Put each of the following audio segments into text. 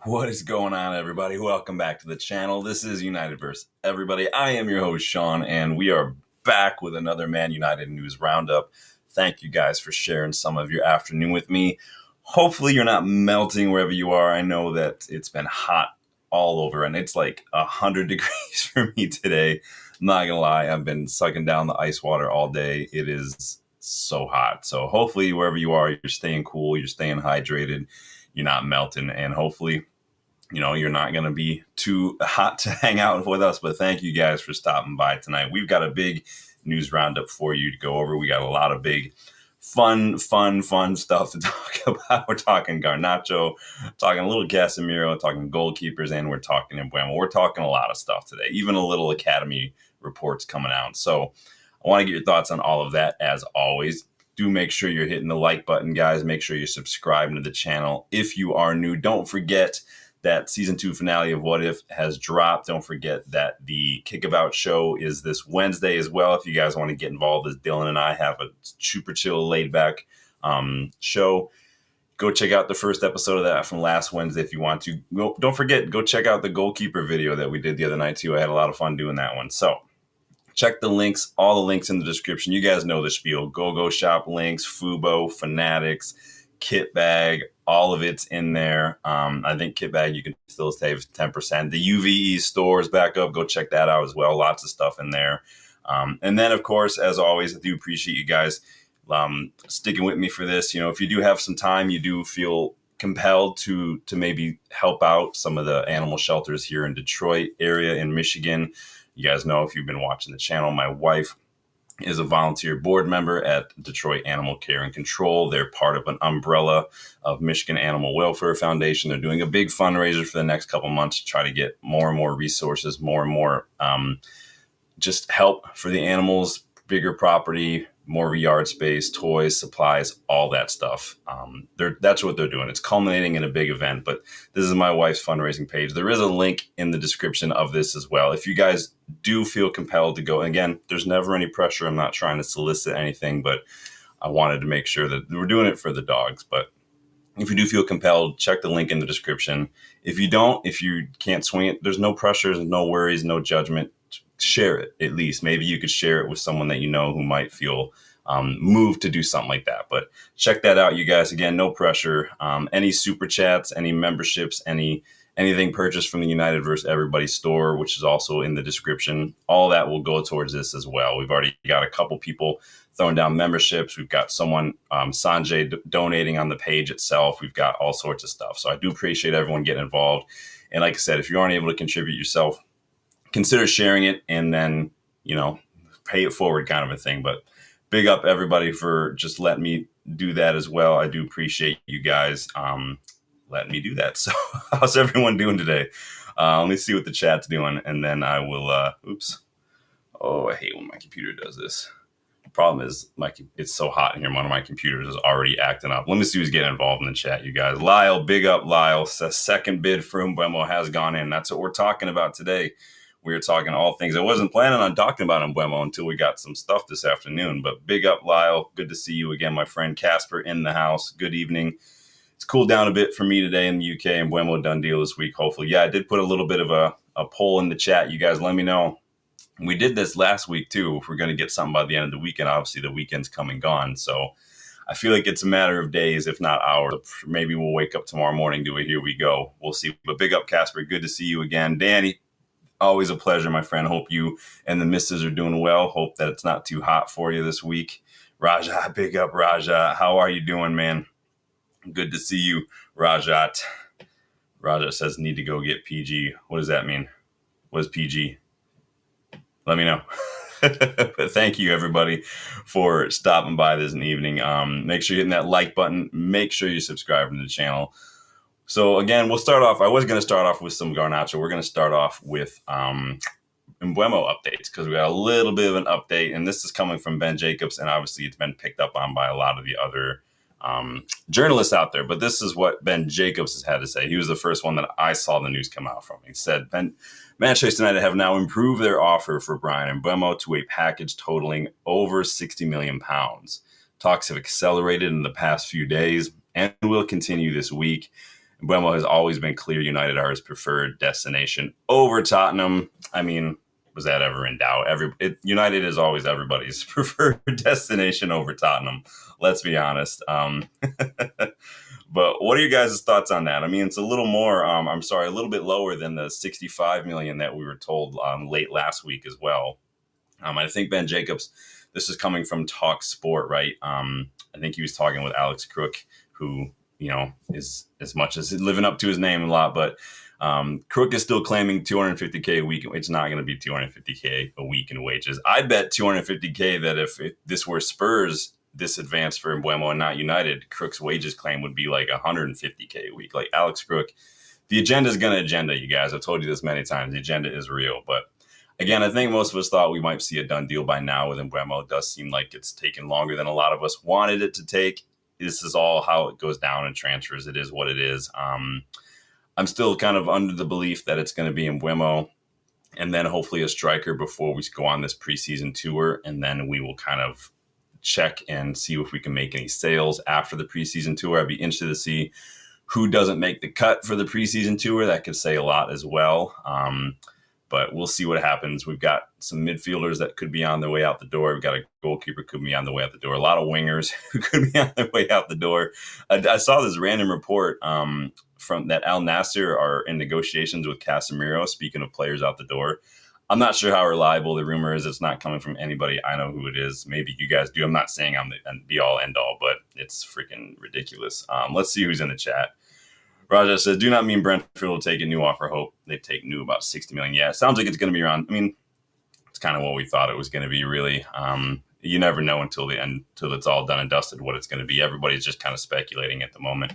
What is going on, everybody? Welcome back to the channel. This is United vs. Everybody. I am your host, Sean, and we are back with another Man United News Roundup. Thank you guys for sharing some of your afternoon with me. Hopefully you're not melting wherever you are. I know that it's been hot all over, and it's like 100 degrees for me today. I'm not gonna lie, I've been sucking down the ice water all day. It is so hot. So hopefully wherever you are, you're staying cool, you're staying hydrated, you're not melting, and hopefully you're not going to be too hot to hang out with us, but thank you guys for stopping by tonight. We've got a big news roundup for you to go over. We got a lot of big, fun stuff to talk about. We're talking Garnacho, talking a little Casemiro, talking goalkeepers, and we're talking Mbeumo. We're talking a lot of stuff today, even a little academy reports coming out. So I want to get your thoughts on all of that as always. Do make sure you're hitting the like button, guys. Make sure you're subscribing to the channel. If you are new, don't forget that season 2 finale of What If has dropped. Don't forget that the Kickabout show is this Wednesday as well. If you guys want to get involved, as Dylan and I have a super chill, laid back show, go check out the first episode of that from last Wednesday if you want to. Don't forget, go check out the goalkeeper video that we did the other night too. I had a lot of fun doing that one. So check the links, all the links in the description. You guys know the spiel. GoGoalShop links, Fubo, Fanatics, Kit Bag, all of it's in there. I think Kit Bag, you can still save 10%. The UVE store is back up. Go check that out as well. Lots of stuff in there. And then, of course, as always, I do appreciate you guys sticking with me for this. If you do have some time, you do feel compelled to maybe help out some of the animal shelters here in Detroit area in Michigan. You guys know, if you've been watching the channel, my wife is a volunteer board member at Detroit Animal Care and Control. They're part of an umbrella of Michigan Animal Welfare Foundation. They're doing a big fundraiser for the next couple months to try to get more and more resources, more and more just help for the animals, bigger property, more yard space, toys, supplies, all that stuff. That's what they're doing. It's culminating in a big event, but this is my wife's fundraising page. There is a link in the description of this as well. If you guys do feel compelled to go, and again, there's never any pressure. I'm not trying to solicit anything, but I wanted to make sure that we're doing it for the dogs. But if you do feel compelled, check the link in the description. If you don't, if you can't swing it, there's no pressures, no worries, no judgment. Share it at least. Maybe you could share it with someone that you know who might feel moved to do something like that. But check that out, you guys. Again, no pressure. Any super chats, any memberships, anything purchased from the United vs. Everybody store, which is also in the description, all that will go towards this as well. We've already got a couple people throwing down memberships. We've got someone, Sanjay, donating on the page itself. We've got all sorts of stuff. So I do appreciate everyone getting involved. And like I said, if you aren't able to contribute yourself, consider sharing it and then, pay it forward kind of a thing. But big up everybody for just letting me do that as well. I do appreciate you guys letting me do that. So how's everyone doing today? Let me see what the chat's doing, and then I will, oops. Oh, I hate when my computer does this. The problem is it's so hot in here. One of my computers is already acting up. Let me see who's getting involved in the chat, you guys. Lyle, big up Lyle. Second bid for Mbeumo has gone in. That's what we're talking about today. We were talking all things. I wasn't planning on talking about Mbeumo until we got some stuff this afternoon, but big up, Lyle. Good to see you again, my friend. Casper in the house. Good evening. It's cooled down a bit for me today in the UK, and Mbeumo done deal this week, hopefully. Yeah, I did put a little bit of a poll in the chat. You guys let me know. We did this last week, too. If we're going to get something by the end of the weekend, obviously the weekend's come and gone, so I feel like it's a matter of days, if not hours. Maybe we'll wake up tomorrow morning, do a here we go. We'll see. But big up, Casper. Good to see you again. Danny, always a pleasure, my friend. Hope you and the missus are doing well. Hope that it's not too hot for you this week. Raja, big up, Raja. How are you doing, man? Good to see you, Rajat. Raja says, need to go get PG. What does that mean? What is PG? Let me know. But thank you, everybody, for stopping by this evening. Make sure you're hitting that like button. Make sure you're subscribing to the channel. So again, we'll start off. I was going to start off with some Garnacho. We're going to start off with Mbeumo updates because we got a little bit of an update, and this is coming from Ben Jacobs, and obviously it's been picked up on by a lot of the other journalists out there. But this is what Ben Jacobs has had to say. He was the first one that I saw the news come out from. He said, Manchester United have now improved their offer for Bryan Mbeumo to a package totaling over £60 million. Talks have accelerated in the past few days and will continue this week. Mbeumo has always been clear United are his preferred destination over Tottenham. I mean, was that ever in doubt? United is always everybody's preferred destination over Tottenham. Let's be honest. But what are you guys' thoughts on that? I mean, it's a little more. A little bit lower than the 65 million that we were told late last week as well. I think Ben Jacobs. This is coming from Talk Sport, right? I think he was talking with Alex Crook, who is as much as living up to his name a lot, but Crook is still claiming 250K a week. It's not going to be 250K a week in wages. I bet 250K that if this were Spurs this advanced for Mbeumo and not United, Crook's wages claim would be like 150K a week. Like Alex Crook, the agenda is going to agenda, you guys. I've told you this many times. The agenda is real. But again, I think most of us thought we might see a done deal by now with Mbeumo. It does seem like it's taken longer than a lot of us wanted it to take. This is all how it goes down in transfers. It is what it is. I'm still kind of under the belief that it's going to be Mbeumo and then hopefully a striker before we go on this preseason tour. And then we will kind of check and see if we can make any sales after the preseason tour. I'd be interested to see who doesn't make the cut for the preseason tour. That could say a lot as well. But we'll see what happens. We've got some midfielders that could be on their way out the door. We've got a goalkeeper who could be on the way out the door. A lot of wingers who could be on their way out the door. I saw this random report from that Al Nassr are in negotiations with Casemiro, speaking of players out the door. I'm not sure how reliable the rumor is. It's not coming from anybody. I know who it is. Maybe you guys do. I'm not saying I'm the be-all, end-all, but it's freaking ridiculous. Let's see who's in the chat. Raja says, do not mean Brentford will take a new offer. Hope they take new about 60 million. Yeah, it sounds like it's going to be around. I mean, it's kind of what we thought it was going to be, really. You never know until the end, until it's all done and dusted, what it's going to be. Everybody's just kind of speculating at the moment.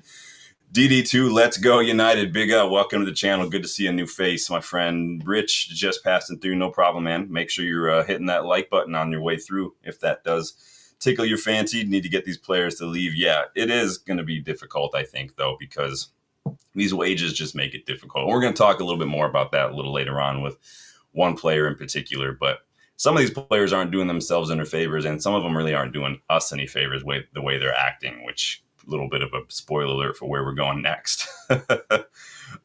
DD2, let's go United. Big up. Welcome to the channel. Good to see a new face, my friend. Rich, just passing through. No problem, man. Make sure you're hitting that like button on your way through. If that does tickle your fancy, you need to get these players to leave. Yeah, it is going to be difficult, I think, though, because these wages just make it difficult. We're going to talk a little bit more about that a little later on with one player in particular, but some of these players aren't doing themselves any favors, and some of them really aren't doing us any favors with the way they're acting, which a little bit of a spoiler alert for where we're going next.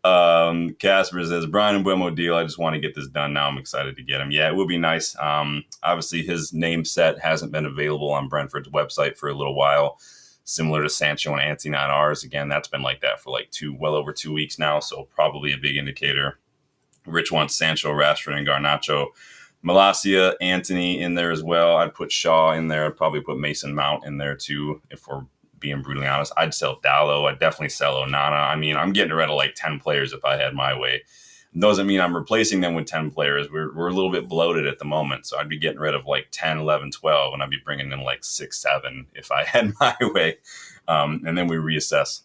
Casper says, Brian Mbeumo deal. I just want to get this done now. I'm excited to get him. Yeah, it would be nice. Obviously, his name set hasn't been available on Brentford's website for a little while, similar to Sancho and Antony on ours. Again, that's been like that for like well over 2 weeks now, so probably a big indicator. Rich wants Sancho, Rashford, and Garnacho. Malacia, Antony in there as well. I'd put Shaw in there. I'd probably put Mason Mount in there too, if we're being brutally honest. I'd sell Dallo. I'd definitely sell Onana. I mean, I'm getting rid of like 10 players if I had my way. Doesn't mean I'm replacing them with 10 players. We're a little bit bloated at the moment, so I'd be getting rid of like 10, 11, 12, and I'd be bringing in like 6, 7 if I had my way. And then we reassess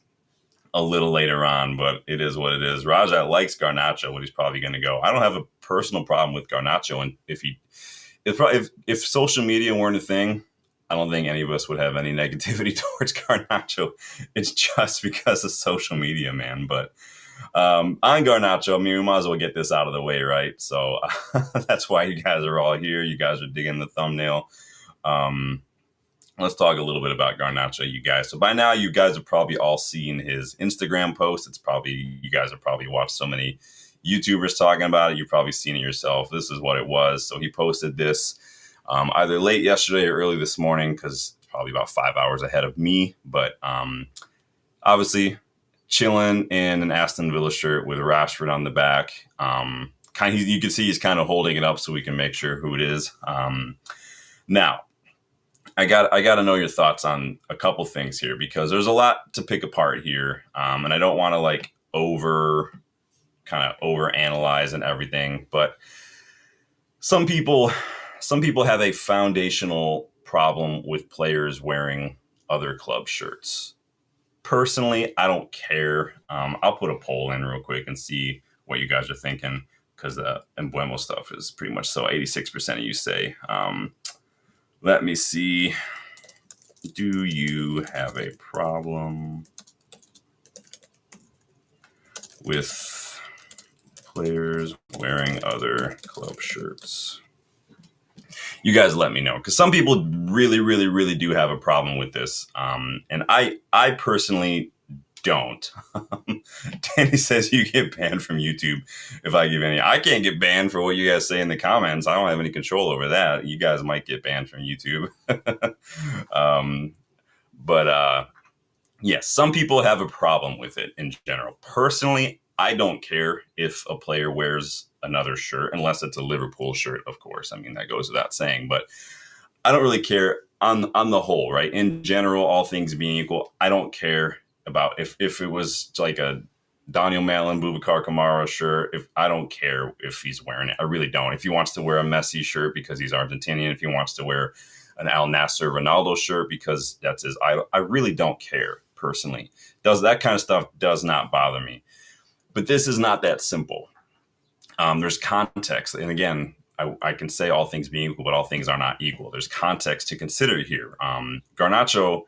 a little later on, but it is what it is. Raja likes Garnacho, but he's probably going to go. I don't have a personal problem with Garnacho, and if social media weren't a thing, I don't think any of us would have any negativity towards Garnacho. It's just because of social media, man. But on Garnacho, I mean, we might as well get this out of the way, right? So that's why you guys are all here. You guys are digging the thumbnail. Let's talk a little bit about Garnacho, you guys. So by now, you guys have probably all seen his Instagram post. You guys have probably watched so many YouTubers talking about it. You've probably seen it yourself. This is what it was. So he posted this either late yesterday or early this morning, because it's probably about 5 hours ahead of me. But obviously, chilling in an Aston Villa shirt with Rashford on the back. You can see he's kind of holding it up so we can make sure who it is. Now, I got to know your thoughts on a couple things here, because there's a lot to pick apart here, and I don't want to like over analyze and everything. But some people have a foundational problem with players wearing other club shirts. Personally, I don't care. I'll put a poll in real quick and see what you guys are thinking, because the Mbeumo stuff is pretty much so. 86% of you say. Let me see. Do you have a problem with players wearing other club shirts? You guys let me know, because some people really, really, really do have a problem with this. And I personally don't. Danny says you get banned from YouTube if I give any. I can't get banned for what you guys say in the comments. I don't have any control over that. You guys might get banned from YouTube. But yes, some people have a problem with it in general. Personally, I don't care if a player wears another shirt, unless it's a Liverpool shirt, of course. I mean, that goes without saying, but I don't really care on the whole, right? In general, all things being equal, I don't care about if it was like a Daniel Malin, Boubacar Kamara shirt. If I don't care if he's wearing it, I really don't. If he wants to wear a Messi shirt because he's Argentinian, if he wants to wear an Al Nasser Ronaldo shirt because that's his idol, I really don't care personally. That kind of stuff does not bother me. But this is not that simple. There's context, and again, I can say all things being equal, but all things are not equal. There's context to consider here. Garnacho,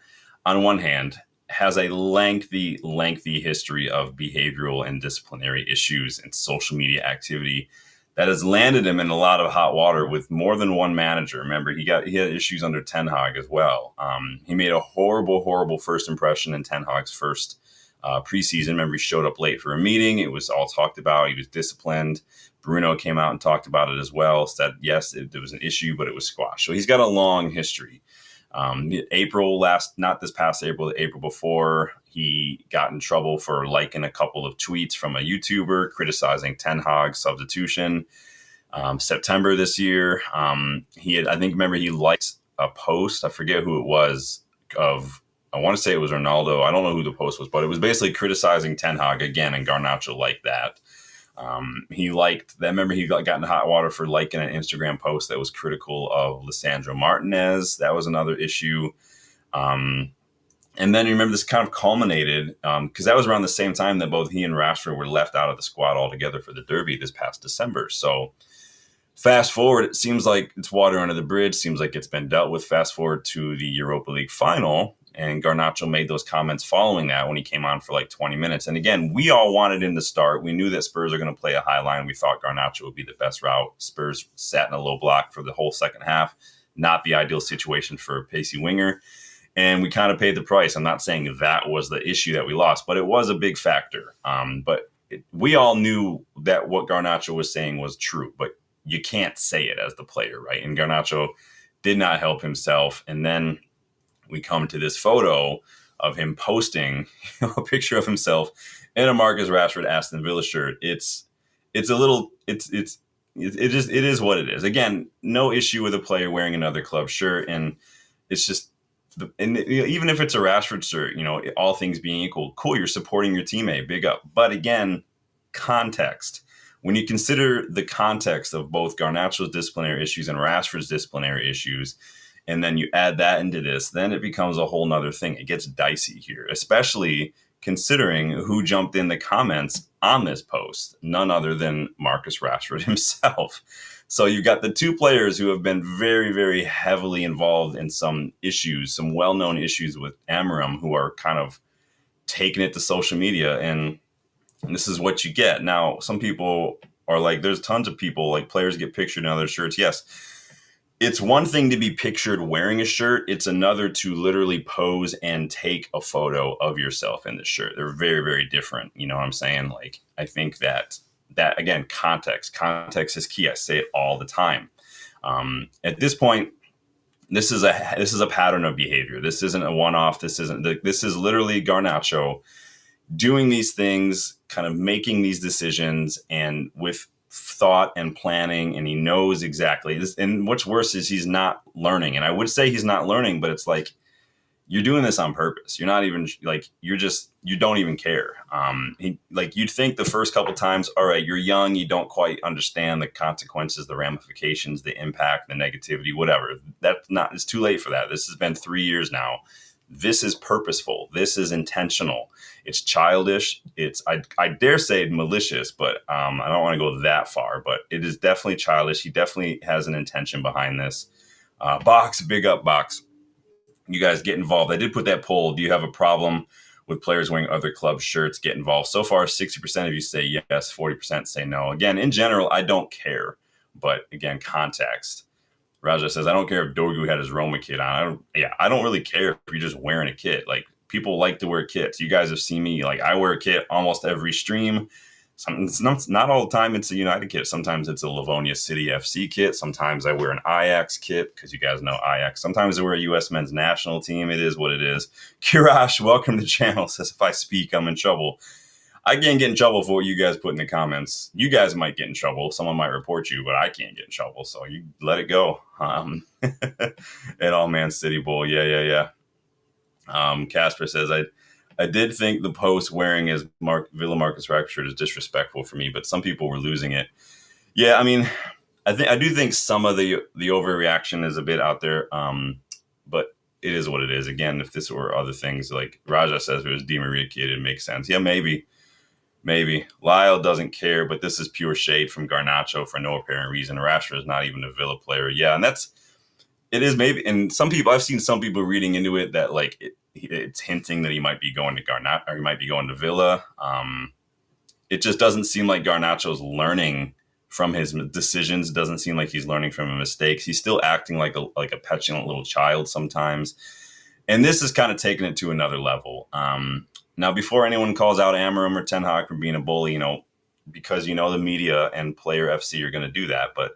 on one hand, has a lengthy history of behavioral and disciplinary issues and social media activity that has landed him in a lot of hot water with more than one manager. Remember, he had issues under Ten Hag as well. He made a horrible first impression in Ten Hag's first preseason. Remember, he showed up late for a meeting. It was all talked about. He was disciplined. Bruno came out and talked about it as well. Said, yes, there was an issue, but it was squashed. So he's got a long history. Not this past April, the April before, he got in trouble for liking a couple of tweets from a YouTuber criticizing Ten Hag's substitution. September this year, he liked a post. I forget who it was I want to say it was Ronaldo. I don't know who the post was, but it was basically criticizing Ten Hag again, and Garnacho liked that. He liked that. Remember, he got in hot water for liking an Instagram post that was critical of Lisandro Martinez. That was another issue. And then you remember this kind of culminated because that was around the same time that both he and Rashford were left out of the squad altogether for the Derby this past December. So fast forward, it seems like it's water under the bridge. Seems like it's been dealt with. Fast forward to the Europa League final. And Garnacho made those comments following that when he came on for like 20 minutes. And again, we all wanted him to start. We knew that Spurs are going to play a high line. We thought Garnacho would be the best route. Spurs sat in a low block for the whole second half. Not the ideal situation for a pacey winger. And we kind of paid the price. I'm not saying that was the issue that we lost, but it was a big factor. We all knew that what Garnacho was saying was true, but you can't say it as the player, right? And Garnacho did not help himself. And then we come to this photo of him posting a picture of himself in a Marcus Rashford Aston Villa shirt. It is what it is. Again, no issue with a player wearing another club shirt, and it's just, even if it's a Rashford shirt, all things being equal, cool, you're supporting your teammate, big up. But again, context. When you consider the context of both Garnacho's disciplinary issues and Rashford's disciplinary issues, and then you add that into this, then it becomes a whole nother thing. It gets dicey here, especially considering who jumped in the comments on this post, none other than Marcus Rashford himself. So you've got the two players who have been very, very heavily involved in some issues, some well-known issues with amorim, who are kind of taking it to social media, and this is what you get. Now, some people are like, there's tons of people, like players get pictured in other shirts. Yes, it's one thing to be pictured wearing a shirt. It's another to literally pose and take a photo of yourself in the shirt. They're very, very different. You know what I'm saying? Like, I think that again, context is key. I say it all the time. At this point, this is a pattern of behavior. This isn't a one-off. This is literally Garnacho doing these things, kind of making these decisions, and with thought and planning, and he knows exactly this. And what's worse is he's not learning. And I would say he's not learning, but it's like, you're doing this on purpose. You're not even like, you don't even care. You'd think the first couple times, all right, you're young, you don't quite understand the consequences, the ramifications, the impact, the negativity, whatever. It's too late for that. This has been 3 years now. This is purposeful. This is intentional. It's childish. I dare say malicious, but I don't want to go that far. But it is definitely childish. He definitely has an intention behind this. Box, big up, Box. You guys get involved. I did put that poll. Do you have a problem with players wearing other club shirts? Get involved. So far, 60% of you say yes, 40% say no. Again, in general, I don't care. But again, context. Raja says, I don't care if Dorgu had his Roma kit on. I don't really care if you're just wearing a kit. Like, people like to wear kits. You guys have seen me, like I wear a kit almost every stream. It's not all the time it's a United kit. Sometimes it's a Livonia City FC kit. Sometimes I wear an Ajax kit because you guys know Ajax. Sometimes I wear a U.S. men's national team. It is what it is. Kirash, welcome to the channel. Says if I speak, I'm in trouble. I can't get in trouble for what you guys put in the comments. You guys might get in trouble. Someone might report you, but I can't get in trouble. So you let it go. At All Man City Bowl. Yeah. Casper says, I did think the post wearing his Villa Marcus Rashford shirt is disrespectful for me, but some people were losing it. Yeah, I mean, I do think some of the overreaction is a bit out there, but it is what it is. Again, if this were other things, like Raja says, if it was Di Maria kid, it makes sense. Yeah, maybe. Lyle doesn't care, but this is pure shade from Garnacho for no apparent reason. Rashford is not even a Villa player. Yeah, and it is maybe. And some people, I've seen some people reading into it that like it's hinting that he might be going to Garnacho or he might be going to Villa. It just doesn't seem like Garnacho's learning from his decisions. It doesn't seem like he's learning from his mistakes. He's still acting like a petulant little child sometimes. And this is kind of taking it to another level. Now, before anyone calls out Amorim or Ten Hag for being a bully, because the media and Player FC are going to do that. But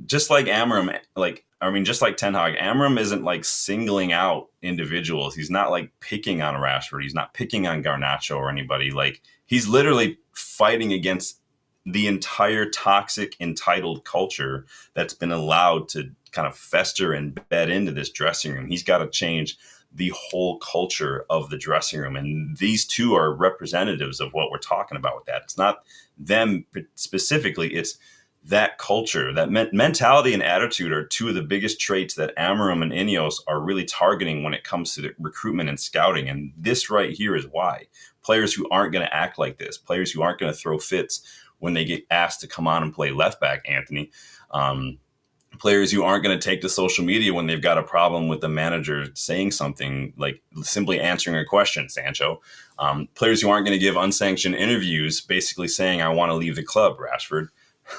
just like Amorim, just like Ten Hag, Amorim isn't like singling out individuals. He's not like picking on Rashford. He's not picking on Garnacho or anybody. Like he's literally fighting against the entire toxic, entitled culture that's been allowed to kind of fester and bed into this dressing room. He's got to change the whole culture of the dressing room. And these two are representatives of what we're talking about with that. It's not them specifically. It's that culture, that mentality and attitude are two of the biggest traits that Amorim and Ineos are really targeting when it comes to the recruitment and scouting. And this right here is why. Players who aren't going to act like this, players who aren't going to throw fits when they get asked to come on and play left back, Anthony. Players who aren't going to take to social media when they've got a problem with the manager saying something, like simply answering a question, Sancho. Players who aren't going to give unsanctioned interviews basically saying, I want to leave the club, Rashford.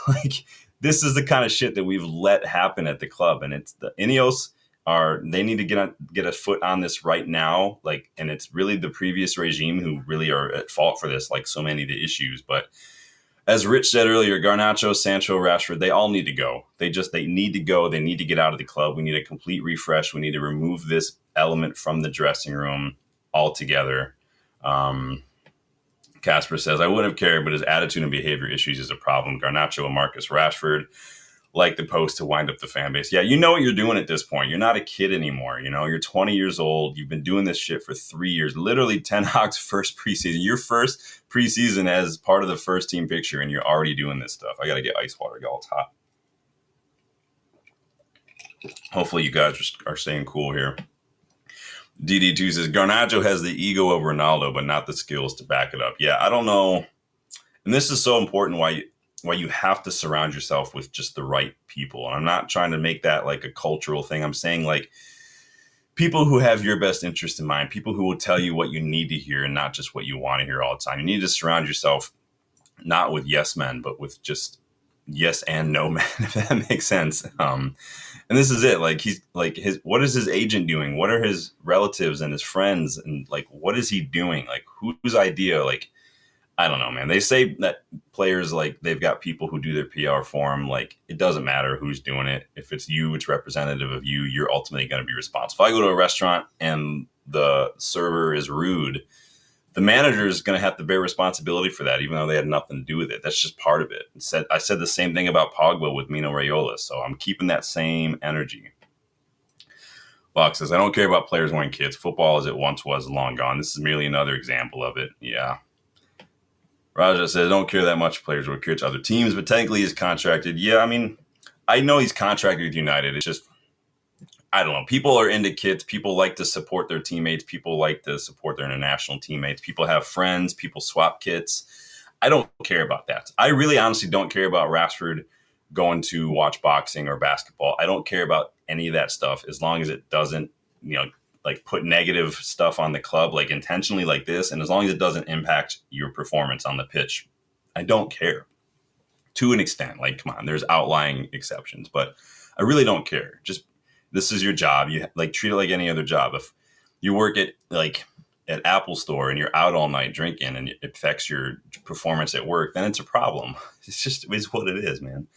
Like, this is the kind of shit that we've let happen at the club. And it's the Ineos they need to get a foot on this right now. Like, and it's really the previous regime who really are at fault for this, like so many of the issues. But as Rich said earlier, Garnacho, Sancho, Rashford, they all need to go. They need to go. They need to get out of the club. We need a complete refresh. We need to remove this element from the dressing room altogether. Casper says, I wouldn't have cared, but his attitude and behavior issues is a problem. Garnacho and Marcus Rashford like the post to wind up the fan base. Yeah, you know what you're doing at this point. You're not a kid anymore. You're 20 years old. You've been doing this shit for 3 years. Literally Ten Hag's first preseason. Your first preseason as part of the first team picture, and you're already doing this stuff. I got to get ice water. Y'all, it's hot. Hopefully you guys are staying cool here. DD2 says, Garnacho has the ego of Ronaldo, but not the skills to back it up. Yeah, I don't know. And this is so important why you have to surround yourself with just the right people. And I'm not trying to make that like a cultural thing. I'm saying like people who have your best interest in mind, people who will tell you what you need to hear and not just what you want to hear all the time. You need to surround yourself not with yes men, but with just yes and no men, if that makes sense. And this is it. Like what is his agent doing? What are his relatives and his friends? And like, what is he doing? Like whose idea? Like, I don't know, man. They say that players, like, they've got people who do their PR for them. Like, it doesn't matter who's doing it. If it's you, it's representative of you. You're ultimately going to be responsible. If I go to a restaurant and the server is rude, the manager is going to have to bear responsibility for that, even though they had nothing to do with it. That's just part of it. I said the same thing about Pogba with Mino Raiola, so I'm keeping that same energy. Box says, I don't care about players wearing kits. Football as it once was long gone. This is merely another example of it. Yeah. Raja says, I don't care that much players wear kits to other teams, but technically he's contracted. Yeah, I mean, I know he's contracted with United. It's just, I don't know. People are into kits. People like to support their teammates. People like to support their international teammates. People have friends. People swap kits. I don't care about that. I really honestly don't care about Rashford going to watch boxing or basketball. I don't care about any of that stuff as long as it doesn't, like put negative stuff on the club, like intentionally like this. And as long as it doesn't impact your performance on the pitch, I don't care to an extent. Like, come on, there's outlying exceptions, but I really don't care. Just, this is your job. You like treat it like any other job. you work at Apple Store and you're out all night drinking and it affects your performance at work, then it's a problem. It's what it is, man.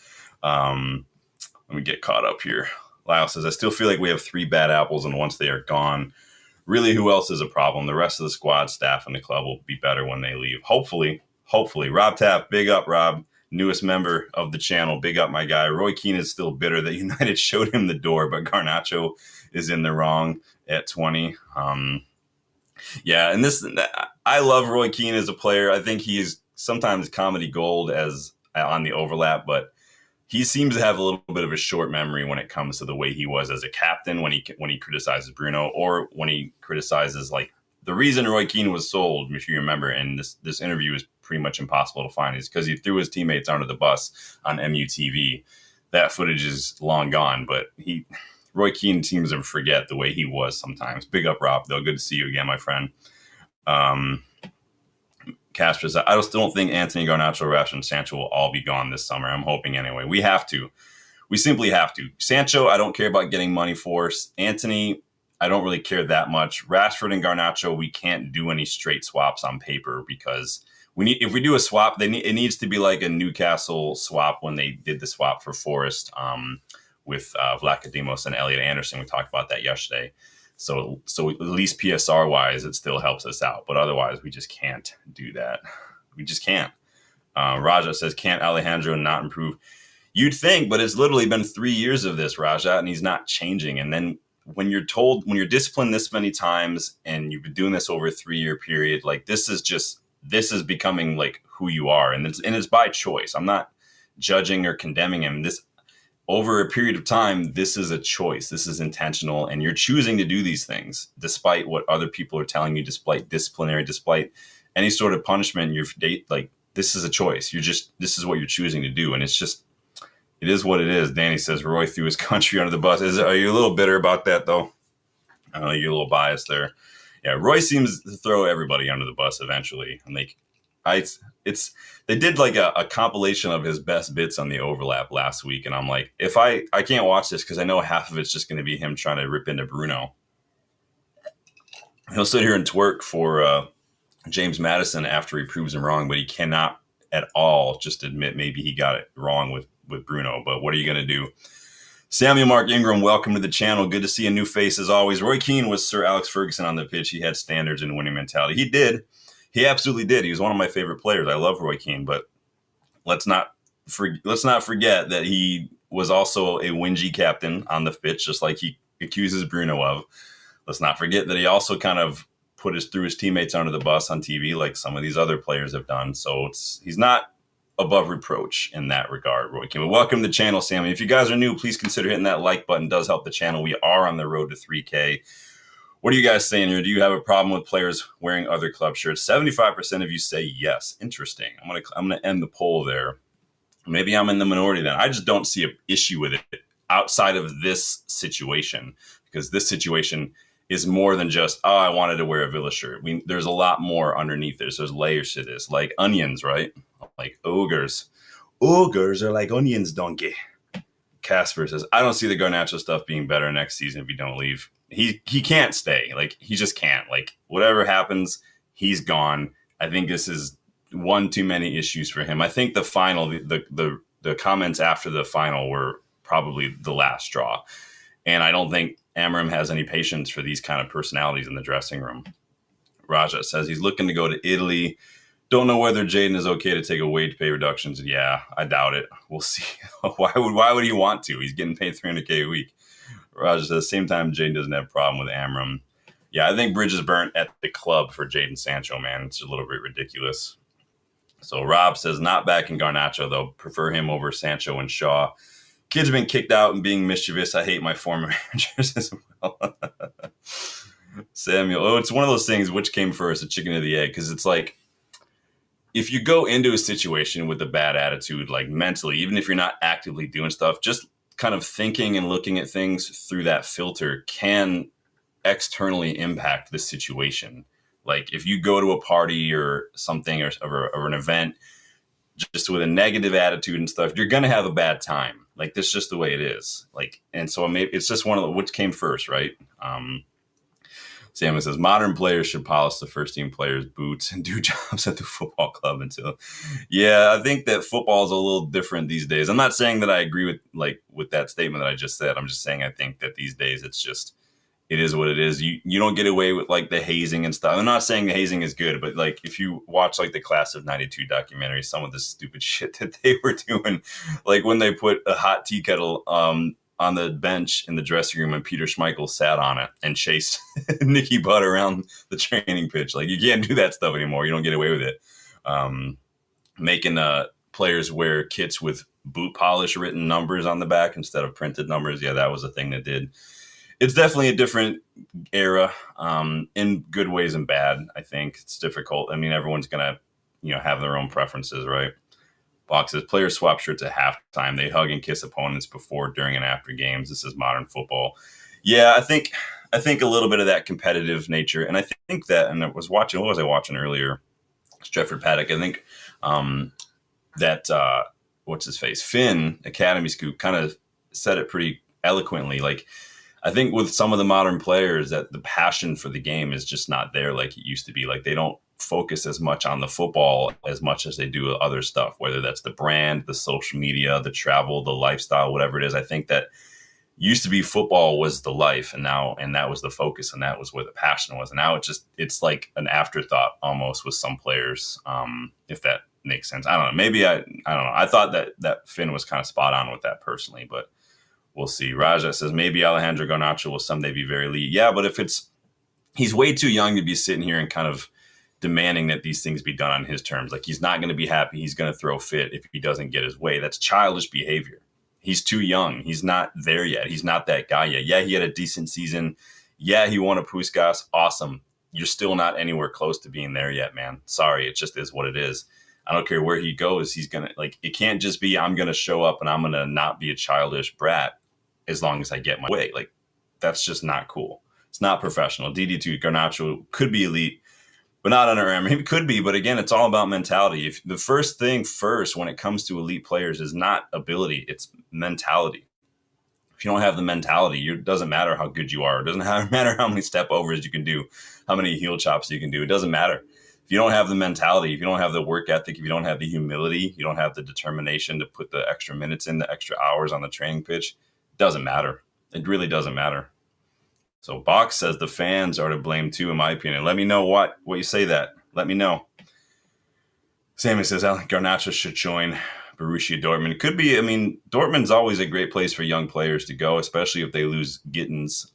Let me get caught up here. Lyle says, I still feel like we have 3 bad apples, and once they are gone, really, who else is a problem? The rest of the squad, staff, and the club will be better when they leave. Hopefully. Rob Taft, big up, Rob. Newest member of the channel. Big up, my guy. Roy Keane is still bitter that United showed him the door, but Garnacho is in the wrong at 20. Yeah, and I love Roy Keane as a player. I think he is sometimes comedy gold as on the overlap, but he seems to have a little bit of a short memory when it comes to the way he was as a captain when he criticizes Bruno, or when he criticizes, like, the reason Roy Keane was sold, if you remember, and this interview is pretty much impossible to find, is because he threw his teammates under the bus on MUTV. That footage is long gone, but Roy Keane seems to forget the way he was sometimes. Big up, Rob, though. Good to see you again, my friend. Casper says, I still don't think Anthony, Garnacho, Rashford, and Sancho will all be gone this summer. I'm hoping anyway. We have to. We simply have to. Sancho, I don't care about getting money for. Anthony, I don't really care that much. Rashford and Garnacho, we can't do any straight swaps on paper, because if we do a swap, it needs to be like a Newcastle swap when they did the swap for Forest with Vlachodimos and Elliot Anderson. We talked about that yesterday. So at least PSR wise, it still helps us out. But otherwise, we just can't do that. We just can't. Raja says, can't Alejandro not improve? You'd think, but it's literally been 3 years of this, Raja, and he's not changing. And then when you're disciplined this many times and you've been doing this over a 3-year period, like, this is becoming like who you are. And it's by choice. I'm not judging or condemning him. Over a period of time, this is a choice. This is intentional, and you're choosing to do these things despite what other people are telling you, despite any sort of punishment. This is a choice. This is what you're choosing to do, and it is what it is. Danny says Roy threw his country under the bus. Are you a little bitter about that, though? I know you're a little biased there. Yeah, Roy seems to throw everybody under the bus eventually, and they did like a compilation of his best bits on the overlap last week. And I'm like, if I can't watch this because I know half of it's just going to be him trying to rip into Bruno. He'll sit here and twerk for James Maddison after he proves him wrong, but he cannot at all just admit maybe he got it wrong with Bruno. But what are you going to do? Samuel Mark Ingram, welcome to the channel. Good to see a new face as always. Roy Keane was Sir Alex Ferguson on the pitch. He had standards and winning mentality. He did. He absolutely did. He was one of my favorite players. I love Roy Keane, but let's not forget that he was also a whingy captain on the pitch, just like he accuses Bruno of. Let's not forget that he also kind of threw his teammates under the bus on TV, like some of these other players have done. So he's not above reproach in that regard, Roy Keane. But welcome to the channel, Sammy. If you guys are new, please consider hitting that like button. It does help the channel. We are on the road to 3K. What are you guys saying here? Do you have a problem with players wearing other club shirts? 75% of you say yes. Interesting. I'm gonna end the poll there. Maybe I'm in the minority then. I just don't see an issue with it outside of this situation, because this situation is more than just, oh, I wanted to wear a Villa shirt. There's a lot more underneath this. There's layers to this, like onions, right? Like ogres. Ogres are like onions, donkey. Casper says, I don't see the Garnacho stuff being better next season if you don't leave. He can't stay. Like, he just can't. Like, whatever happens, he's gone. I think this is one too many issues for him. I think the final, the comments after the final were probably the last straw. And I don't think Amorim has any patience for these kind of personalities in the dressing room. Raja says he's looking to go to Italy. Don't know whether Jaden is okay to take a wage pay reductions. Yeah, I doubt it. We'll see. Why would he want to? He's getting paid $300K a week. Roger says, at the same time, Jaden doesn't have a problem with Amorim. Yeah, I think bridges burnt at the club for Jaden Sancho, man. It's a little bit ridiculous. So Rob says, not back in Garnacho, though. Prefer him over Sancho and Shaw. Kids have been kicked out and being mischievous. I hate my former managers as well. Samuel, it's one of those things, which came first, the chicken or the egg? Because it's like, if you go into a situation with a bad attitude, like mentally, even if you're not actively doing stuff, just kind of thinking and looking at things through that filter can externally impact the situation. Like, if you go to a party or something or an event just with a negative attitude and stuff, you're going to have a bad time. Like, that's just the way it is. Like, and so maybe it's just one of the, which came first, right? Samuel says modern players should polish the first team players' boots and do jobs at the football club until. Yeah, I think that football is a little different these days. I'm not saying that I agree with that statement that I just said. I'm just saying I think that these days it is what it is. You don't get away with like the hazing and stuff. I'm not saying the hazing is good, but like if you watch like the Class of '92 documentary, some of the stupid shit that they were doing, like when they put a hot tea kettle on the bench in the dressing room and Peter Schmeichel sat on it and chased Nicky Butt around the training pitch. Like you can't do that stuff anymore. You don't get away with it. Making players wear kits with boot polish written numbers on the back instead of printed numbers. Yeah, that was a thing that did. It's definitely a different era, in good ways and bad. I think it's difficult. I mean, everyone's gonna, have their own preferences, right? Boxes. Players swap shirts at halftime. They hug and kiss opponents before, during, and after games. This is modern football. Yeah, I think a little bit of that competitive nature, and I think that. And I was watching. What was I watching earlier? Stretford Paddock. I think that what's his face, Finn, Academy Scoop, kind of said it pretty eloquently. Like I think with some of the modern players that the passion for the game is just not there like it used to be. Like they don't focus as much on the football as much as they do other stuff, whether that's the brand, the social media, the travel, the lifestyle, whatever it is. I think that used to be football was the life and that was the focus and that was where the passion was. And now it's like an afterthought almost with some players. If that makes sense. I don't know. Maybe I don't know. I thought that Finn was kind of spot on with that personally, but we'll see. Raja says maybe Alejandro Garnacho will someday be very elite. Yeah, but he's way too young to be sitting here and kind of demanding that these things be done on his terms. Like he's not going to be happy. He's going to throw a fit if he doesn't get his way. That's childish behavior. He's too young. He's not there yet. He's not that guy yet. Yeah, he had a decent season. Yeah, he won a Puskás. Awesome. You're still not anywhere close to being there yet, man. Sorry, it just is what it is. I don't care where he goes. He's going to, like, it can't just be I'm going to show up and I'm going to not be a childish brat as long as I get my way. Like, that's just not cool. It's not professional. DD2 Garnacho could be elite, but not under him. He could be, but again, it's all about mentality. If the first thing first when it comes to elite players is not ability, it's mentality. If you don't have the mentality, it doesn't matter how good you are. It doesn't matter how many step overs you can do, how many heel chops you can do. It doesn't matter. If you don't have the mentality, if you don't have the work ethic, if you don't have the humility, you don't have the determination to put the extra minutes in, the extra hours on the training pitch, it doesn't matter. It really doesn't matter. So Box says the fans are to blame too, in my opinion. Let me know what you say that. Let me know. Sammy says Garnacho should join Borussia Dortmund. It could be. I mean, Dortmund's always a great place for young players to go, especially if they lose Gittins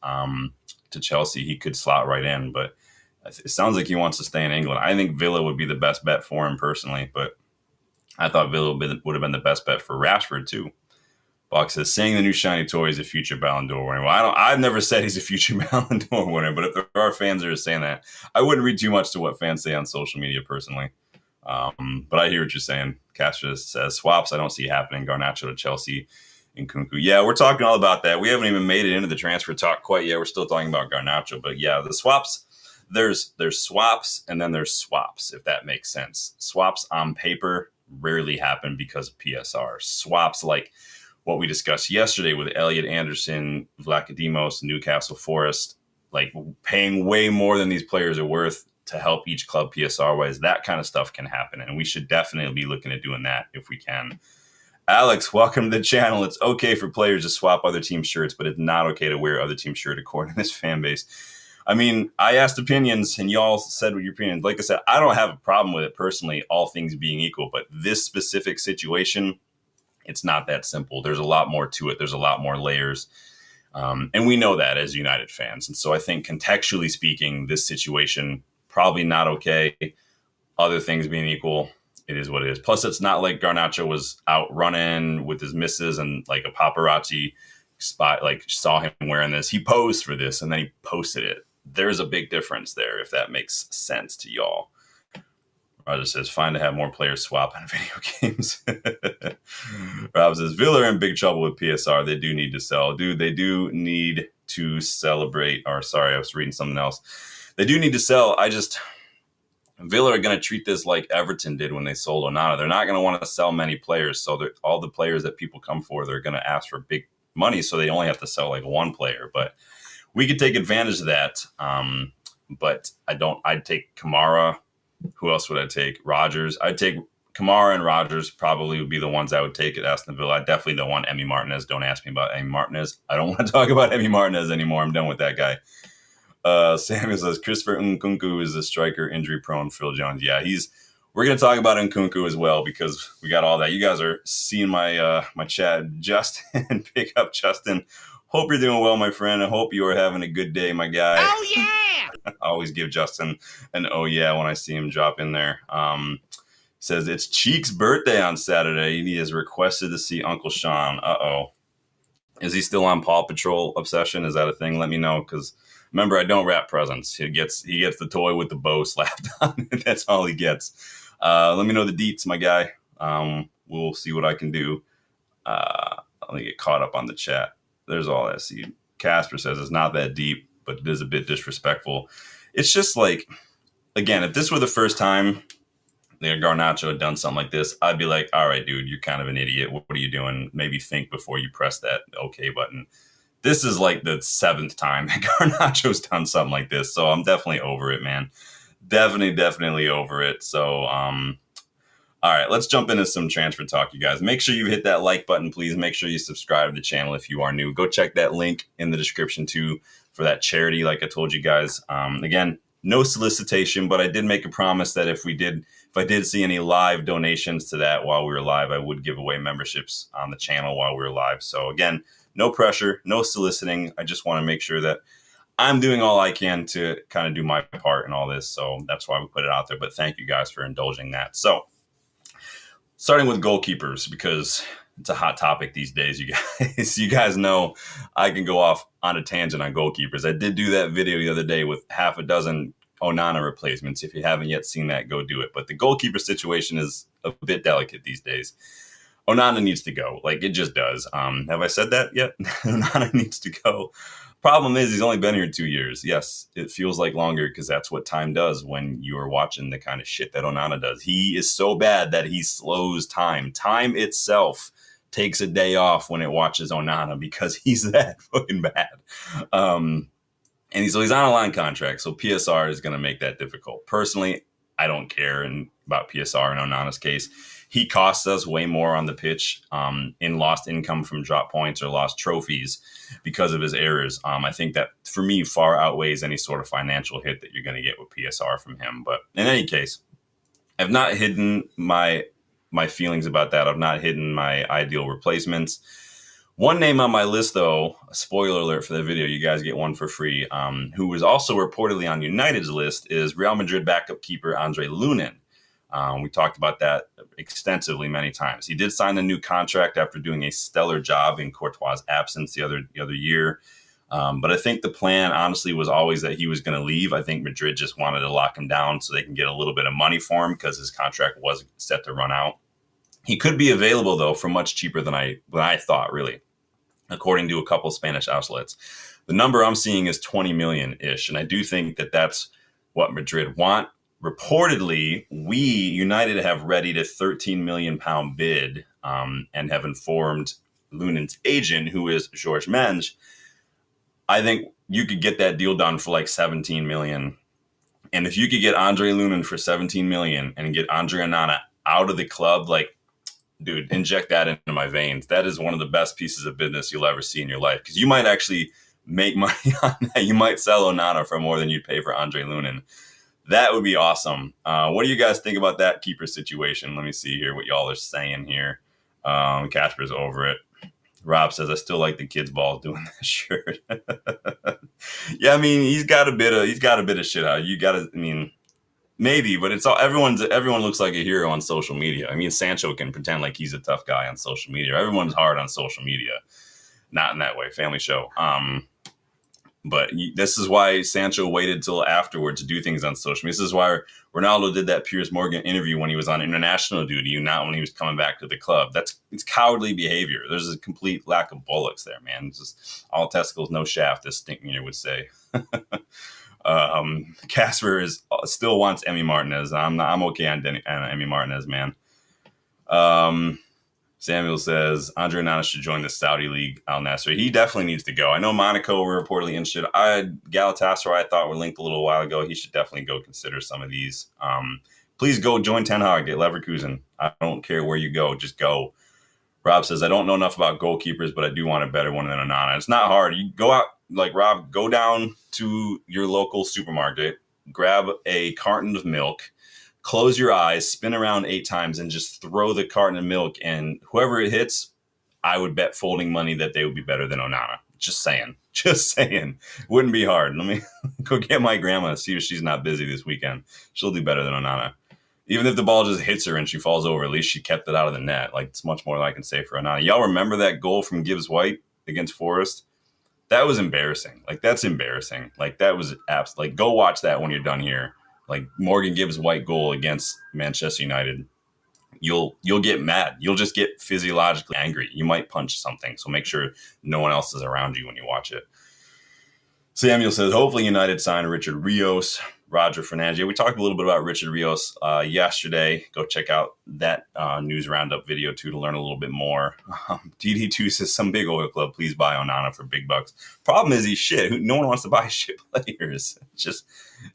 to Chelsea. He could slot right in, but it sounds like he wants to stay in England. I think Villa would be the best bet for him personally, but I thought Villa would have been the best bet for Rashford too. Box says, saying the new shiny toy is a future Ballon d'Or winner. Well, I've never said he's a future Ballon d'Or winner, but if there are fans that are saying that, I wouldn't read too much to what fans say on social media personally. But I hear what you're saying. Castro says, swaps I don't see happening. Garnacho to Chelsea and Kunku. Yeah, we're talking all about that. We haven't even made it into the transfer talk quite yet. We're still talking about Garnacho. But yeah, the swaps, there's swaps and then there's swaps, if that makes sense. Swaps on paper rarely happen because of PSR. Swaps like what we discussed yesterday with Elliot Anderson, Vlachodimos, Newcastle Forest, like paying way more than these players are worth to help each club PSR-wise, that kind of stuff can happen. And we should definitely be looking at doing that if we can. Alex, welcome to the channel. It's okay for players to swap other team shirts, but it's not okay to wear other team shirt according to this fan base. I mean, I asked opinions and y'all said what your opinion. Like I said, I don't have a problem with it personally, all things being equal, but this specific situation, it's not that simple. There's a lot more to it. There's a lot more layers. And we know that as United fans. And so I think contextually speaking, this situation, probably not okay. Other things being equal, it is what it is. Plus, it's not like Garnacho was out running with his misses and like a paparazzi spot, like saw him wearing this. He posed for this and then he posted it. There's a big difference there, if that makes sense to y'all. Roger says, fine to have more players swap in video games. Rob says, Villa are in big trouble with PSR. They do need to sell. Dude, they do need to celebrate. Or sorry, I was reading something else. They do need to sell. Villa are going to treat this like Everton did when they sold Onana. They're not going to want to sell many players. So all the players that people come for, they're going to ask for big money. So they only have to sell like one player. But we could take advantage of that. but I'd take Kamara. Who else would I take? Rogers. I'd take Kamara and Rogers probably would be the ones I would take at Aston Villa. I definitely don't want Emi Martinez. Don't ask me about Emi Martinez. I don't want to talk about Emi Martinez anymore. I'm done with that guy. Samuel says Christopher Nkunku is a striker, injury prone. Phil Jones. Yeah, we're going to talk about Nkunku as well because we got all that. You guys are seeing my my chat. Justin, pick up Justin. Hope you're doing well, my friend. I hope you are having a good day, my guy. Oh, yeah! I always give Justin an oh, yeah when I see him drop in there. Says it's Cheek's birthday on Saturday. He has requested to see Uncle Sean. Uh-oh. Is he still on Paw Patrol obsession? Is that a thing? Let me know, because remember, I don't wrap presents. He gets the toy with the bow slapped on it. That's all he gets. Let me know the deets, my guy. We'll see what I can do. Let me get caught up on the chat. There's all that. See, Casper says it's not that deep, but it is a bit disrespectful. It's just like, again, if this were the first time Garnacho had done something like this, I'd be like, all right, dude, you're kind of an idiot. What are you doing? Maybe think before you press that OK button. This is like the 7th time that Garnacho's done something like this. So I'm definitely over it, man. Definitely over it. So, all right, let's jump into some transfer talk, you guys. Make sure you hit that like button, please. Make sure you subscribe to the channel if you are new. Go check that link in the description, too, for that charity, like I told you guys. Again, no solicitation, but I did make a promise that if I did see any live donations to that while we were live, I would give away memberships on the channel while we were live. So, again, no pressure, no soliciting. I just want to make sure that I'm doing all I can to kind of do my part in all this. So that's why we put it out there. But thank you guys for indulging that. So, starting with goalkeepers, because it's a hot topic these days, you guys. You guys know I can go off on a tangent on goalkeepers. I did do that video the other day with half a dozen Onana replacements. If you haven't yet seen that, go do it. But the goalkeeper situation is a bit delicate these days. Onana needs to go. Like, it just does. Have I said that yet? Onana needs to go. Problem is, he's only been here 2 years. Yes, it feels like longer because that's what time does when you are watching the kind of shit that Onana does. He is so bad that he slows time. Time itself takes a day off when it watches Onana because he's that fucking bad. And he's on a line contract, so PSR is going to make that difficult. Personally, I don't care about PSR in Onana's case. He costs us way more on the pitch in lost income from drop points or lost trophies because of his errors. I think that, for me, far outweighs any sort of financial hit that you're going to get with PSR from him. But in any case, I've not hidden my feelings about that. I've not hidden my ideal replacements. One name on my list, though, spoiler alert for the video, you guys get one for free, who was also reportedly on United's list, is Real Madrid backup keeper Andre Lunin. We talked about that extensively many times. He did sign a new contract after doing a stellar job in Courtois' absence the other year. But I think the plan, honestly, was always that he was going to leave. I think Madrid just wanted to lock him down so they can get a little bit of money for him because his contract was set to run out. He could be available, though, for much cheaper than I thought, really, according to a couple of Spanish outlets. The number I'm seeing is 20 million-ish, and I do think that that's what Madrid want. Reportedly, United have readied a £13 million bid and have informed Lunin's agent, who is George Mendes. I think you could get that deal done for like 17 million. And if you could get Andre Lunin for 17 million and get Andre Onana out of the club, like, dude, inject that into my veins. That is one of the best pieces of business you'll ever see in your life, because you might actually make money on that. You might sell Onana for more than you'd pay for Andre Lunin. That would be awesome. What do you guys think about that keeper situation? Let me see here what y'all are saying here. Casper's over it. Rob says, I still like the kids' ball doing that shirt. Yeah, I mean, he's got a bit of shit out. You got to, I mean, maybe, but it's all, everyone looks like a hero on social media. I mean, Sancho can pretend like he's a tough guy on social media. Everyone's hard on social media. Not in that way. Family show. But this is why Sancho waited till afterward to do things on social media. This is why Ronaldo did that Piers Morgan interview when he was on international duty, not when he was coming back to the club. It's cowardly behavior. There's a complete lack of bullocks there, man. It's just all testicles, no shaft, as Stinkmeter would say. Casper still wants Emi Martinez. I'm okay on Emi Martinez, man. Samuel says Andre Onana should join the Saudi League Al Nassr. He definitely needs to go. I know Monaco were reportedly interested. Galatasaray I thought were linked a little while ago. He should definitely go consider some of these. Please go join Ten Hag at Leverkusen. I don't care where you go, just go. Rob says I don't know enough about goalkeepers, but I do want a better one than Onana. It's not hard. You go out, like Rob, go down to your local supermarket, grab a carton of milk, close your eyes, spin around 8 times, and just throw the carton of milk. And whoever it hits, I would bet folding money that they would be better than Onana. Just saying. Just saying. Wouldn't be hard. Let me go get my grandma, see if she's not busy this weekend. She'll do better than Onana. Even if the ball just hits her and she falls over, at least she kept it out of the net. Like, it's much more than I can say for Onana. Y'all remember that goal from Gibbs White against Forest? That was embarrassing. Like, that's embarrassing. Like, that was like, go watch that when you're done here. Like, Morgan Gibbs White goal against Manchester United. You'll get mad. You'll just get physiologically angry. You might punch something. So make sure no one else is around you when you watch it. Samuel says, hopefully United sign Richard Rios, Roger Fernandes. We talked a little bit about Richard Rios yesterday. Go check out that news roundup video too to learn a little bit more. DD2 says, some big oil club, please buy Onana for big bucks. Problem is he's shit. No one wants to buy shit players. It's just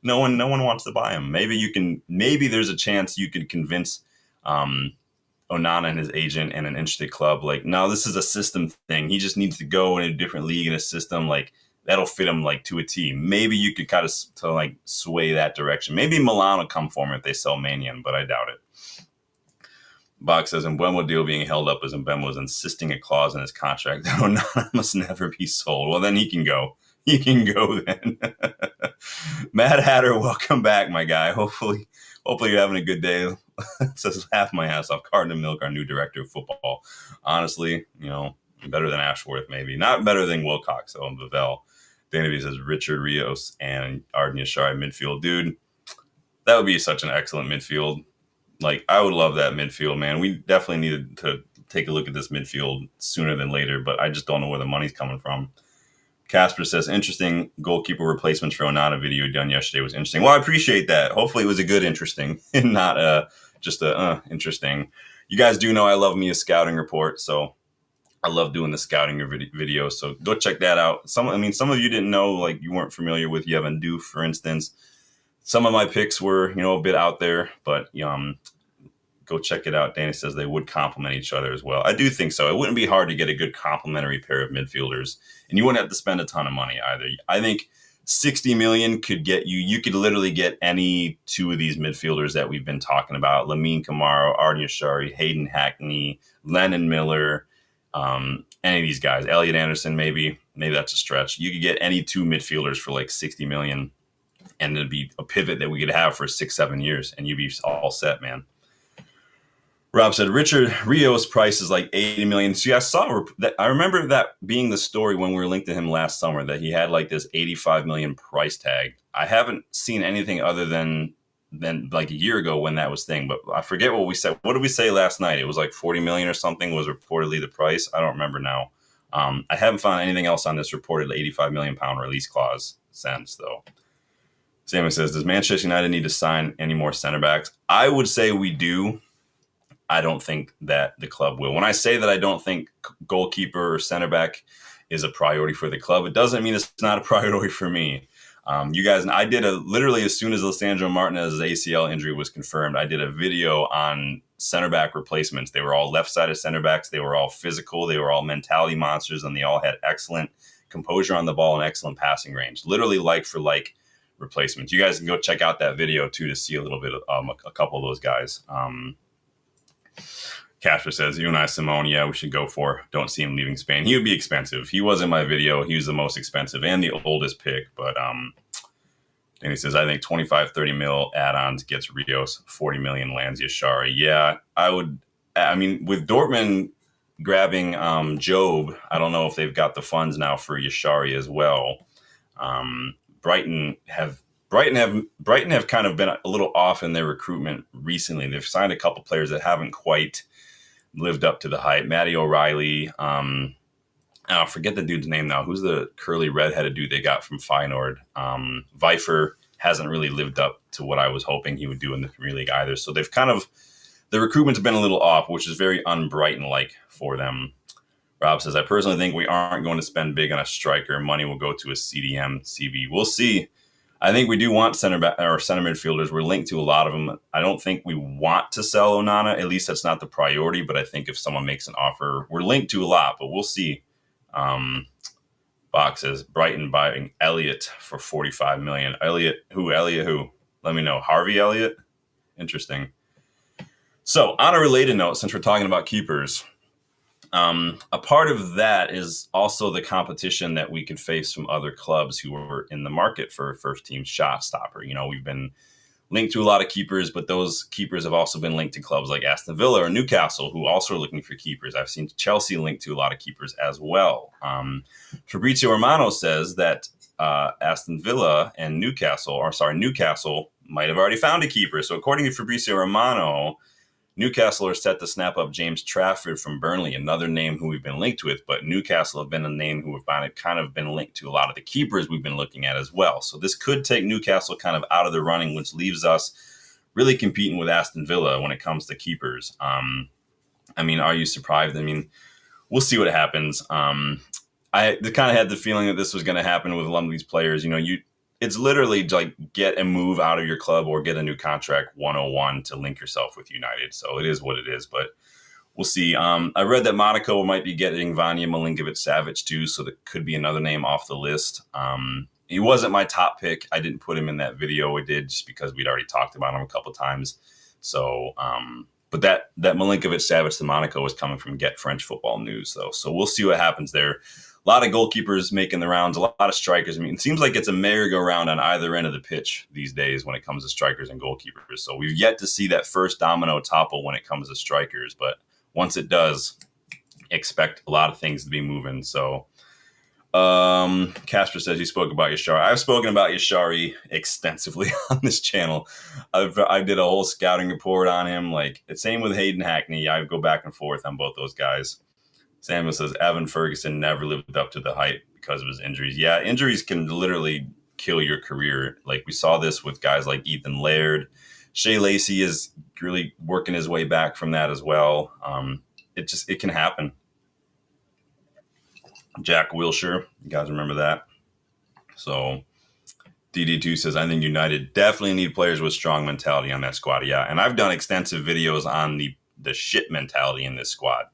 no one wants to buy him. Maybe there's a chance you could convince Onana and his agent and an interested club. Like, no, this is a system thing. He just needs to go in a different league in a system like that'll fit him like to a T. Maybe you could kind of like sway that direction. Maybe Milan will come for him if they sell Manion, but I doubt it. Bach says, Mbeumo deal being held up as Mbeumo is insisting a clause in his contract that Onana must never be sold. Well, then he can go. He can go then. Mad Hatter, welcome back, my guy. Hopefully you're having a good day. Says half my ass off. Carton of Milk, our new director of football. Honestly, better than Ashworth, maybe. Not better than Wilcox, though, and Vavell. Danby says Richard Rios and Arden Yashari midfield. Dude, that would be such an excellent midfield. Like, I would love that midfield, man. We definitely needed to take a look at this midfield sooner than later, but I just don't know where the money's coming from. Casper says, interesting goalkeeper replacements for Onana video done yesterday was interesting. Well, I appreciate that. Hopefully it was a good interesting and not just interesting. You guys do know I love me a scouting report, so I love doing the scouting videos. So go check that out. Some of you didn't know, like you weren't familiar with Yevon Diouf, for instance. Some of my picks were, a bit out there, but go check it out. Danny says they would complement each other as well. I do think so. It wouldn't be hard to get a good complementary pair of midfielders, and you wouldn't have to spend a ton of money either. I think 60 million could get you could literally get any two of these midfielders that we've been talking about. Lamine Kamara, Arden Yashari, Hayden Hackney, Lennon Miller, any of these guys. Elliot Anderson, maybe that's a stretch. You could get any two midfielders for like 60 million, and it'd be a pivot that we could have for 6-7 years, and you'd be all set, man. Rob said Richard Rios' price is like 80 million. See, I remember that being the story when we were linked to him last summer, that he had like this 85 million price tag. I haven't seen anything other than like a year ago when that was thing, but I forget what we said. What did we say last night? It was like 40 million or something was reportedly the price. I don't remember now. I haven't found anything else on this reported 85 million pound release clause since, though. Samuel says, does Manchester United need to sign any more center backs? I would say we do. I don't think that the club will. When I say that I don't think goalkeeper or center back is a priority for the club, it doesn't mean it's not a priority for me. You guys, I did literally as soon as Lisandro Martinez's ACL injury was confirmed, I did a video on center back replacements. They were all left-sided center backs. They were all physical. They were all mentality monsters, and they all had excellent composure on the ball and excellent passing range. Literally like for like replacements. You guys can go check out that video too to see a little bit of a couple of those guys. Casper says, Unai Simone, yeah, we should go for. Don't see him leaving Spain. He would be expensive. He was in my video. He was the most expensive and the oldest pick. But and he says, I think 25, 30 mil add-ons gets Rios, 40 million lands Yashari. Yeah, I would. I mean, with Dortmund grabbing Job, I don't know if they've got the funds now for Yashari as well. Brighton have kind of been a little off in their recruitment recently. They've signed a couple players that haven't quite lived up to the hype. Matty O'Reilly. I forget the dude's name now. Who's the curly redheaded dude they got from Feyenoord? Vifer hasn't really lived up to what I was hoping he would do in the Premier League either. So they've kind of the recruitment's been a little off, which is very un-Brighton-like for them. Rob says, I personally think we aren't going to spend big on a striker. Money will go to a CDM, CB. We'll see. I think we do want center midfielders. We're linked to a lot of them. I don't think we want to sell Onana. At least that's not the priority. But I think if someone makes an offer, we're linked to a lot. But we'll see. Box says Brighton buying Elliott for $45 million. Elliott who? Let me know. Harvey Elliott? Interesting. So on a related note, since we're talking about keepers, a part of that is also the competition that we can face from other clubs who are in the market for a first-team shot stopper. You know, we've been linked to a lot of keepers, but those keepers have also been linked to clubs like Aston Villa or Newcastle, who also are looking for keepers. I've seen Chelsea linked to a lot of keepers as well. Fabrizio Romano says that Aston Villa and Newcastle might have already found a keeper. So according to Fabrizio Romano, Newcastle are set to snap up James Trafford from Burnley, another name who we've been linked with, but Newcastle have been a name who have kind of been linked to a lot of the keepers we've been looking at as well. So this could take Newcastle kind of out of the running, which leaves us really competing with Aston Villa when it comes to keepers. I mean, are you surprised? I mean, we'll see what happens. I kind of had the feeling that this was going to happen with a lot of these players. You know, it's literally like get a move out of your club or get a new contract 101 to link yourself with United. So it is what it is, but we'll see. I read that Monaco might be getting Vanya Milinkovic-Savic too, so that could be another name off the list. He wasn't my top pick. I didn't put him in that video we did just because we'd already talked about him a couple times. So, but that Milinkovic-Savic to Monaco is coming from Get French Football News, though. So we'll see what happens there. A lot of goalkeepers making the rounds, a lot of strikers. I mean, it seems like it's a merry-go-round on either end of the pitch these days when it comes to strikers and goalkeepers. So we've yet to see that first domino topple when it comes to strikers. But once it does, expect a lot of things to be moving. So Casper says you spoke about Yashari. I've spoken about Yashari extensively on this channel. I did a whole scouting report on him. Like, it's same with Hayden Hackney. I go back and forth on both those guys. Samuel says Evan Ferguson never lived up to the hype because of his injuries. Yeah, injuries can literally kill your career. Like, we saw this with guys like Ethan Laird. Shea Lacey is really working his way back from that as well. It can happen. Jack Wilshere, you guys remember that? So DD2 says, I think United definitely need players with strong mentality on that squad. Yeah, and I've done extensive videos on the shit mentality in this squad.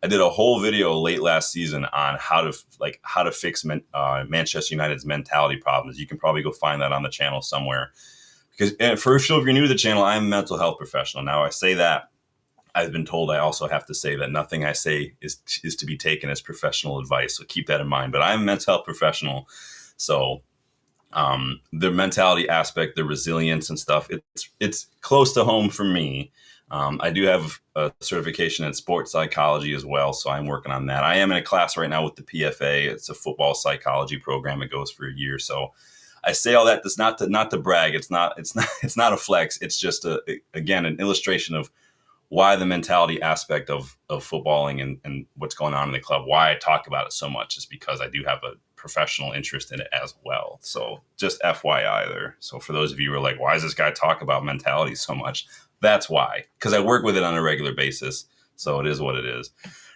I did a whole video late last season on how to fix Manchester United's mentality problems. You can probably go find that on the channel somewhere. Because if you're new to the channel, I'm a mental health professional. Now, I say that. I've been told I also have to say that nothing I say is to be taken as professional advice. So keep that in mind. But I'm a mental health professional. So the mentality aspect, the resilience and stuff, it's close to home for me. I do have a certification in sports psychology as well, so I'm working on that. I am in a class right now with the PFA. It's a football psychology program. It goes for a year. So I say all that. That's not to brag. It's not a flex. It's just again an illustration of why the mentality aspect of footballing and what's going on in the club. Why I talk about it so much is because I do have a professional interest in it as well. So just FYI there. So for those of you who are like, why does this guy talk about mentality so much? That's why, because I work with it on a regular basis. So it is what it is.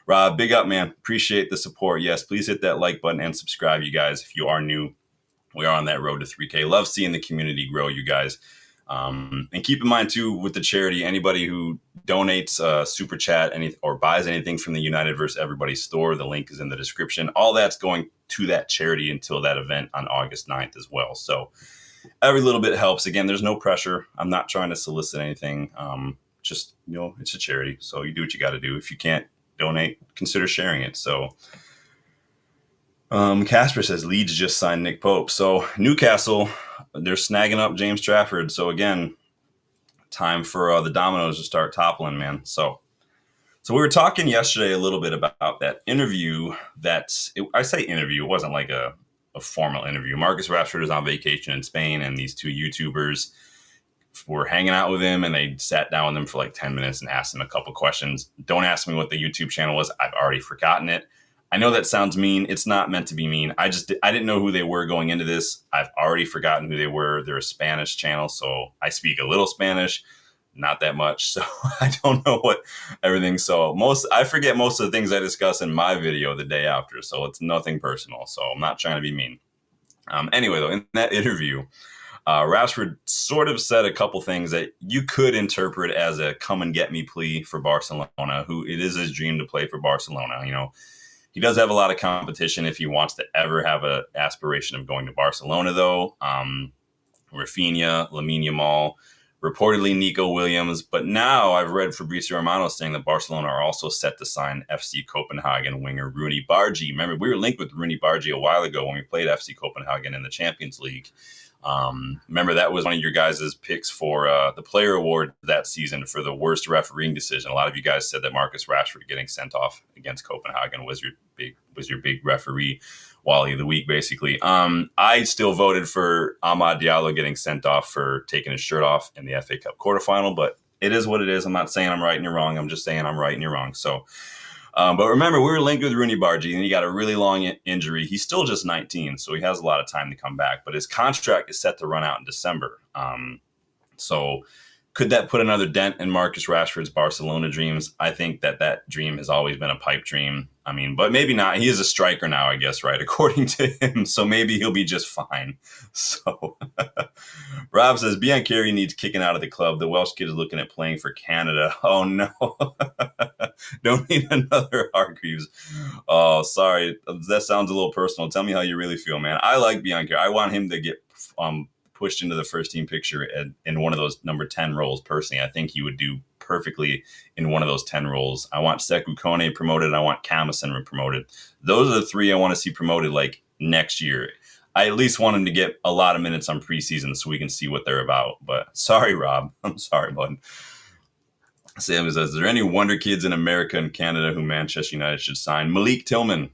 Rob, big up, man. Appreciate the support. Yes, please hit that like button and subscribe, you guys. If you are new, we are on that road to 3K. Love seeing the community grow, you guys. And keep in mind, too, with the charity, anybody who donates super chat or buys anything from the United vs. Everybody store, the link is in the description. All that's going to that charity until that event on August 9th as well. So every little bit helps. Again, there's no pressure. I'm not trying to solicit anything. Just, it's a charity. So you do what you got to do. If you can't donate, consider sharing it. So Casper says Leeds just signed Nick Pope. So Newcastle, they're snagging up James Trafford. So again, time for the dominoes to start toppling, man. So we were talking yesterday a little bit about that interview. I say interview. It wasn't like a formal interview. Marcus Rashford was on vacation in Spain, and these two YouTubers were hanging out with him, and they sat down with him for like 10 minutes and asked him a couple questions. Don't ask me what the YouTube channel was. I've already forgotten it. I know that sounds mean. It's not meant to be mean. I didn't know who they were going into this. I've already forgotten who they were. They're a Spanish channel, so I speak a little Spanish. not that much. So I don't know what everything. So I forget most of the things I discuss in my video the day after. So it's nothing personal. So I'm not trying to be mean. Anyway, though, in that interview, Rashford sort of said a couple things that you could interpret as a come and get me plea for Barcelona, who it is his dream to play for Barcelona. You know, he does have a lot of competition if he wants to ever have an aspiration of going to Barcelona, though. Rafinha, Lamine Yamal, reportedly Nico Williams. But now I've read Fabrizio Romano saying that Barcelona are also set to sign FC Copenhagen winger Rooney Bargi. Remember, we were linked with Rooney Bargi a while ago when we played FC Copenhagen in the Champions League. Remember, that was one of your guys' picks for the player award that season for the worst refereeing decision. A lot of you guys said that Marcus Rashford getting sent off against Copenhagen was your big referee Wally of the week, basically. I still voted for Amad Diallo getting sent off for taking his shirt off in the FA Cup quarterfinal, but it is what it is. I'm not saying I'm right and you're wrong. I'm just saying I'm right and you're wrong. So, but remember, we were linked with Rooney Bargi, and he got a really long injury. He's still just 19, so he has a lot of time to come back. But his contract is set to run out in December. So could that put another dent in Marcus Rashford's Barcelona dreams? I think that dream has always been a pipe dream. I mean, but maybe not. He is a striker now, I guess, right? According to him. So maybe he'll be just fine. So Rob says, Biancheri needs kicking out of the club. The Welsh kid is looking at playing for Canada. Oh, no. Don't need another Hargreaves. Oh, sorry. That sounds a little personal. Tell me how you really feel, man. I like Biancheri. I want him to get pushed into the first team picture in one of those number 10 roles. Personally, I think he would do perfectly in one of those 10 roles. I want Sekou Kone promoted, and I want Kamison promoted. Those are the three I want to see promoted like next year. I at least want him to get a lot of minutes on preseason so we can see what they're about. But sorry, Rob. I'm sorry, bud. Sam says, is there any wonder kids in America and Canada who Manchester United should sign? Malik Tillman.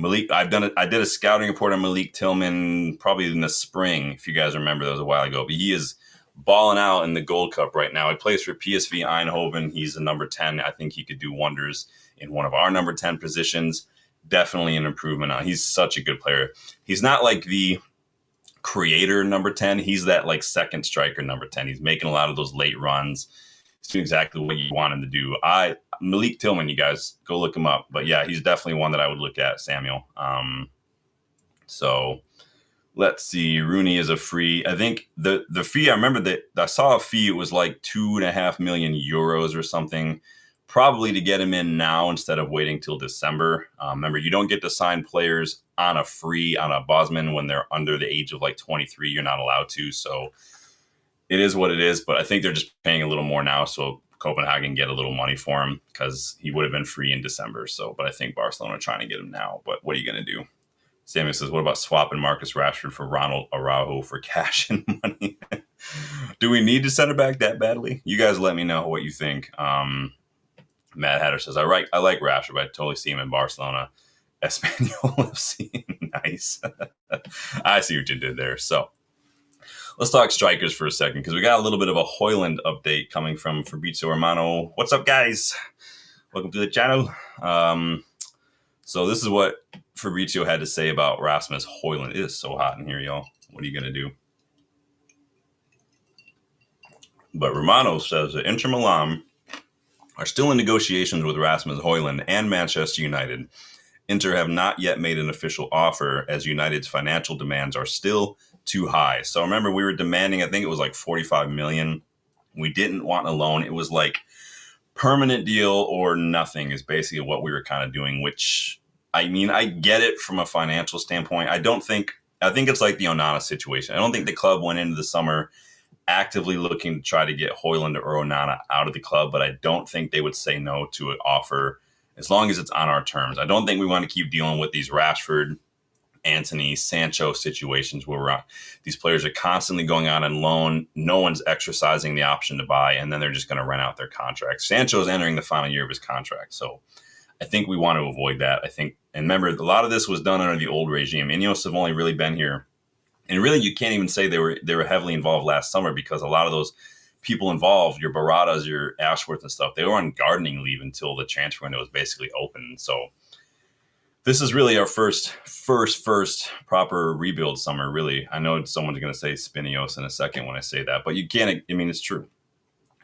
I did a scouting report on Malik Tillman probably in the spring, if you guys remember. That was a while ago. But he is balling out in the Gold Cup right now. He plays for PSV Eindhoven. He's a number 10. I think he could do wonders in one of our number 10 positions. Definitely an improvement. He's such a good player. He's not like the creator number 10. He's that like second striker number 10. He's making a lot of those late runs. He's doing exactly what you want him to do. Malik Tillman, you guys go look him up. But yeah, he's definitely one that I would look at, Samuel. So let's see. Rooney is a free. I think the fee, I remember that I saw a fee. It was like 2.5 million euros or something, probably to get him in now instead of waiting till December. Remember, you don't get to sign players on a free on a Bosman when they're under the age of like 23. You're not allowed to. So it is what it is. But I think they're just paying a little more now, so Copenhagen get a little money for him because he would have been free in December. So, but I think Barcelona are trying to get him now. But what are you going to do? Samuel says, what about swapping Marcus Rashford for Ronald Araujo for cash and money? Do we need to center back that badly? You guys let me know what you think. Matt Hatter says, I like Rashford, but I totally see him in Barcelona. Espanyol FC. Nice. I see what you did there. So let's talk strikers for a second, because we got a little bit of a Højlund update coming from Fabrizio Romano. What's up, guys? Welcome to the channel. So this is what Fabrizio had to say about Rasmus Højlund. It is so hot in here, y'all. What are you going to do? But Romano says that Inter Milan are still in negotiations with Rasmus Højlund and Manchester United. Inter have not yet made an official offer, as United's financial demands are still too high. So remember, we were demanding, I think it was like 45 million. We didn't want a loan. It was like permanent deal or nothing is basically what we were kind of doing, which, I mean, I get it from a financial standpoint. I think it's like the Onana situation. I don't think the club went into the summer actively looking to try to get Højlund or Onana out of the club, but I don't think they would say no to an offer as long as it's on our terms. I don't think we want to keep dealing with these Rashford, Antony, Sancho situations where these players are constantly going out on loan. No one's exercising the option to buy, and then they're just going to run out their contract. Sancho's entering the final year of his contract, so I think we want to avoid that. And remember, a lot of this was done under the old regime. Ineos have only really been here, and really you can't even say they were heavily involved last summer, because a lot of those people involved, your Baratas, your Ashworth and stuff, they were on gardening leave until the transfer window was basically open. So this is really our first proper rebuild summer, really. I know someone's going to say Spinios in a second when I say that, but you can't, I mean, it's true.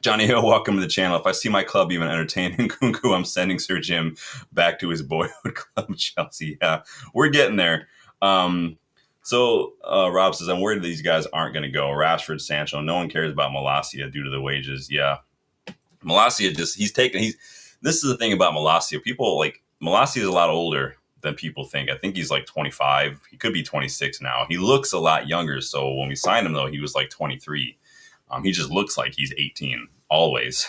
Johnny Hill, welcome to the channel. If I see my club even entertaining Nkunku, I'm sending Sir Jim back to his boyhood club, Chelsea. Yeah, we're getting there. Rob says, I'm worried these guys aren't going to go. Rashford, Sancho, no one cares about Malacia due to the wages. Yeah, Malacia this is the thing about Malacia. People Malacia is a lot older than people think. I think he's like 25. He could be 26 now. He looks a lot younger. So when we signed him, though, he was like 23. He just looks like he's 18 always.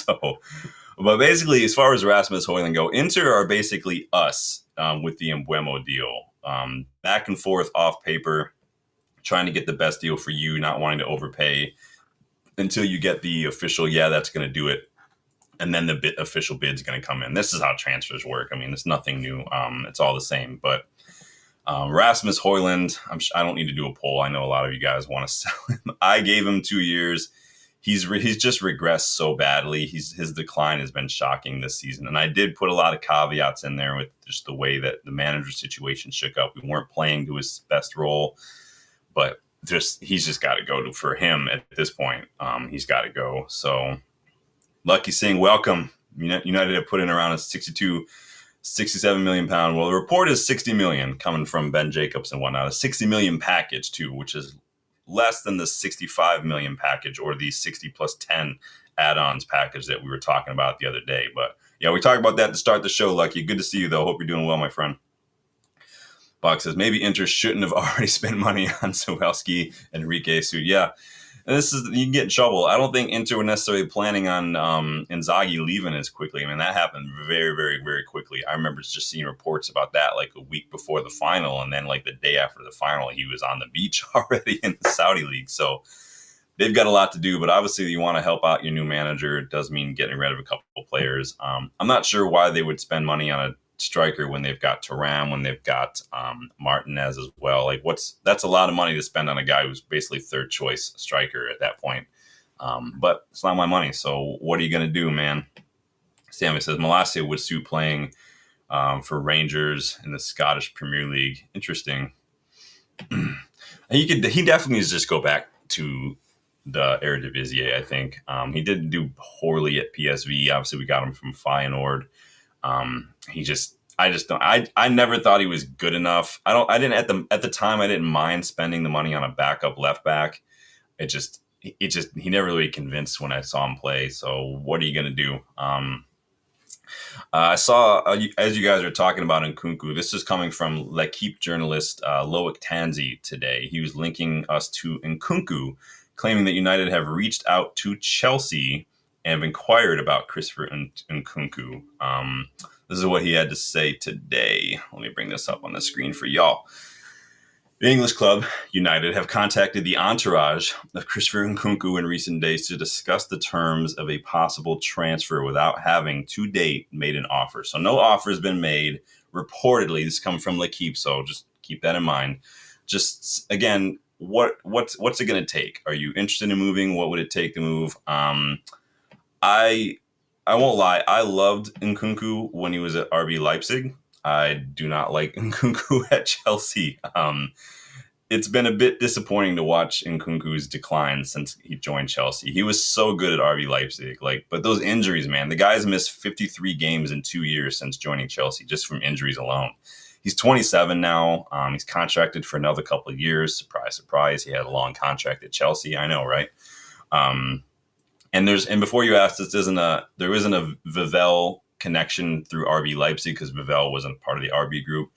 But basically, as far as Rasmus Højlund go, Inter are basically us with the Mbeumo deal. Back and forth off paper, trying to get the best deal for you, not wanting to overpay until you get the official, that's going to do it. And then the official bid's going to come in. This is how transfers work. I mean, it's nothing new. It's all the same. But Rasmus Højlund, I don't need to do a poll. I know a lot of you guys want to sell him. I gave him 2 years. He's just regressed so badly. His decline has been shocking this season. And I did put a lot of caveats in there with just the way that the manager situation shook up. We weren't playing to his best role, but he's just got to go for him at this point. He's got to go. So Lucky Singh, welcome. United have put in around a 67 million pound. Well, the report is 60 million coming from Ben Jacobs and whatnot. A 60 million package too, which is less than the 65 million package or the 60 plus 10 add-ons package that we were talking about the other day. But yeah, we talked about that to start the show, Lucky. Good to see you though. Hope you're doing well, my friend. Box says maybe Inter shouldn't have already spent money on Sowelski and Enrique Sud. Yeah. And you can get in trouble. I don't think Inter were necessarily planning on Inzaghi leaving as quickly. I mean, that happened very, very, very quickly. I remember just seeing reports about that like a week before the final. And then like the day after the final, he was on the beach already in the Saudi league. So they've got a lot to do. But obviously, you want to help out your new manager. It does mean getting rid of a couple of players. I'm not sure why they would spend money on a striker when they've got Thuram, when they've got Martinez as well. Like that's a lot of money to spend on a guy who's basically third choice striker at that point. But it's not my money. So what are you going to do, man? Sammy says Malacia would suit playing for Rangers in the Scottish Premier League. Interesting. He definitely needs to just go back to the Eredivisie, I think. He didn't do poorly at PSV. Obviously, we got him from Feyenoord. I never thought he was good enough. At the time, I didn't mind spending the money on a backup left back. He never really convinced when I saw him play. So what are you going to do? I saw, as you guys are talking about Nkunku, this is coming from L'Equipe journalist Loic Tanzi today. He was linking us to Nkunku, claiming that United have reached out to Chelsea and have inquired about Christopher Nkunku. This is what he had to say today. Let me bring this up on the screen for y'all. The English club, United, have contacted the entourage of Christopher Nkunku in recent days to discuss the terms of a possible transfer without having, to date, made an offer. So no offer has been made. Reportedly, this is coming from L'Equipe, so just keep that in mind. Just, again, what's it going to take? Are you interested in moving? What would it take to move? I won't lie. I loved Nkunku when he was at RB Leipzig. I do not like Nkunku at Chelsea. It's been a bit disappointing to watch Nkunku's decline since he joined Chelsea. He was so good at RB Leipzig. But those injuries, man, the guy's missed 53 games in 2 years since joining Chelsea, just from injuries alone. He's 27 now. He's contracted for another couple of years. Surprise, surprise. He had a long contract at Chelsea. I know, right? And before you ask, there isn't a Vivell connection through RB Leipzig because Vivell wasn't part of the RB group.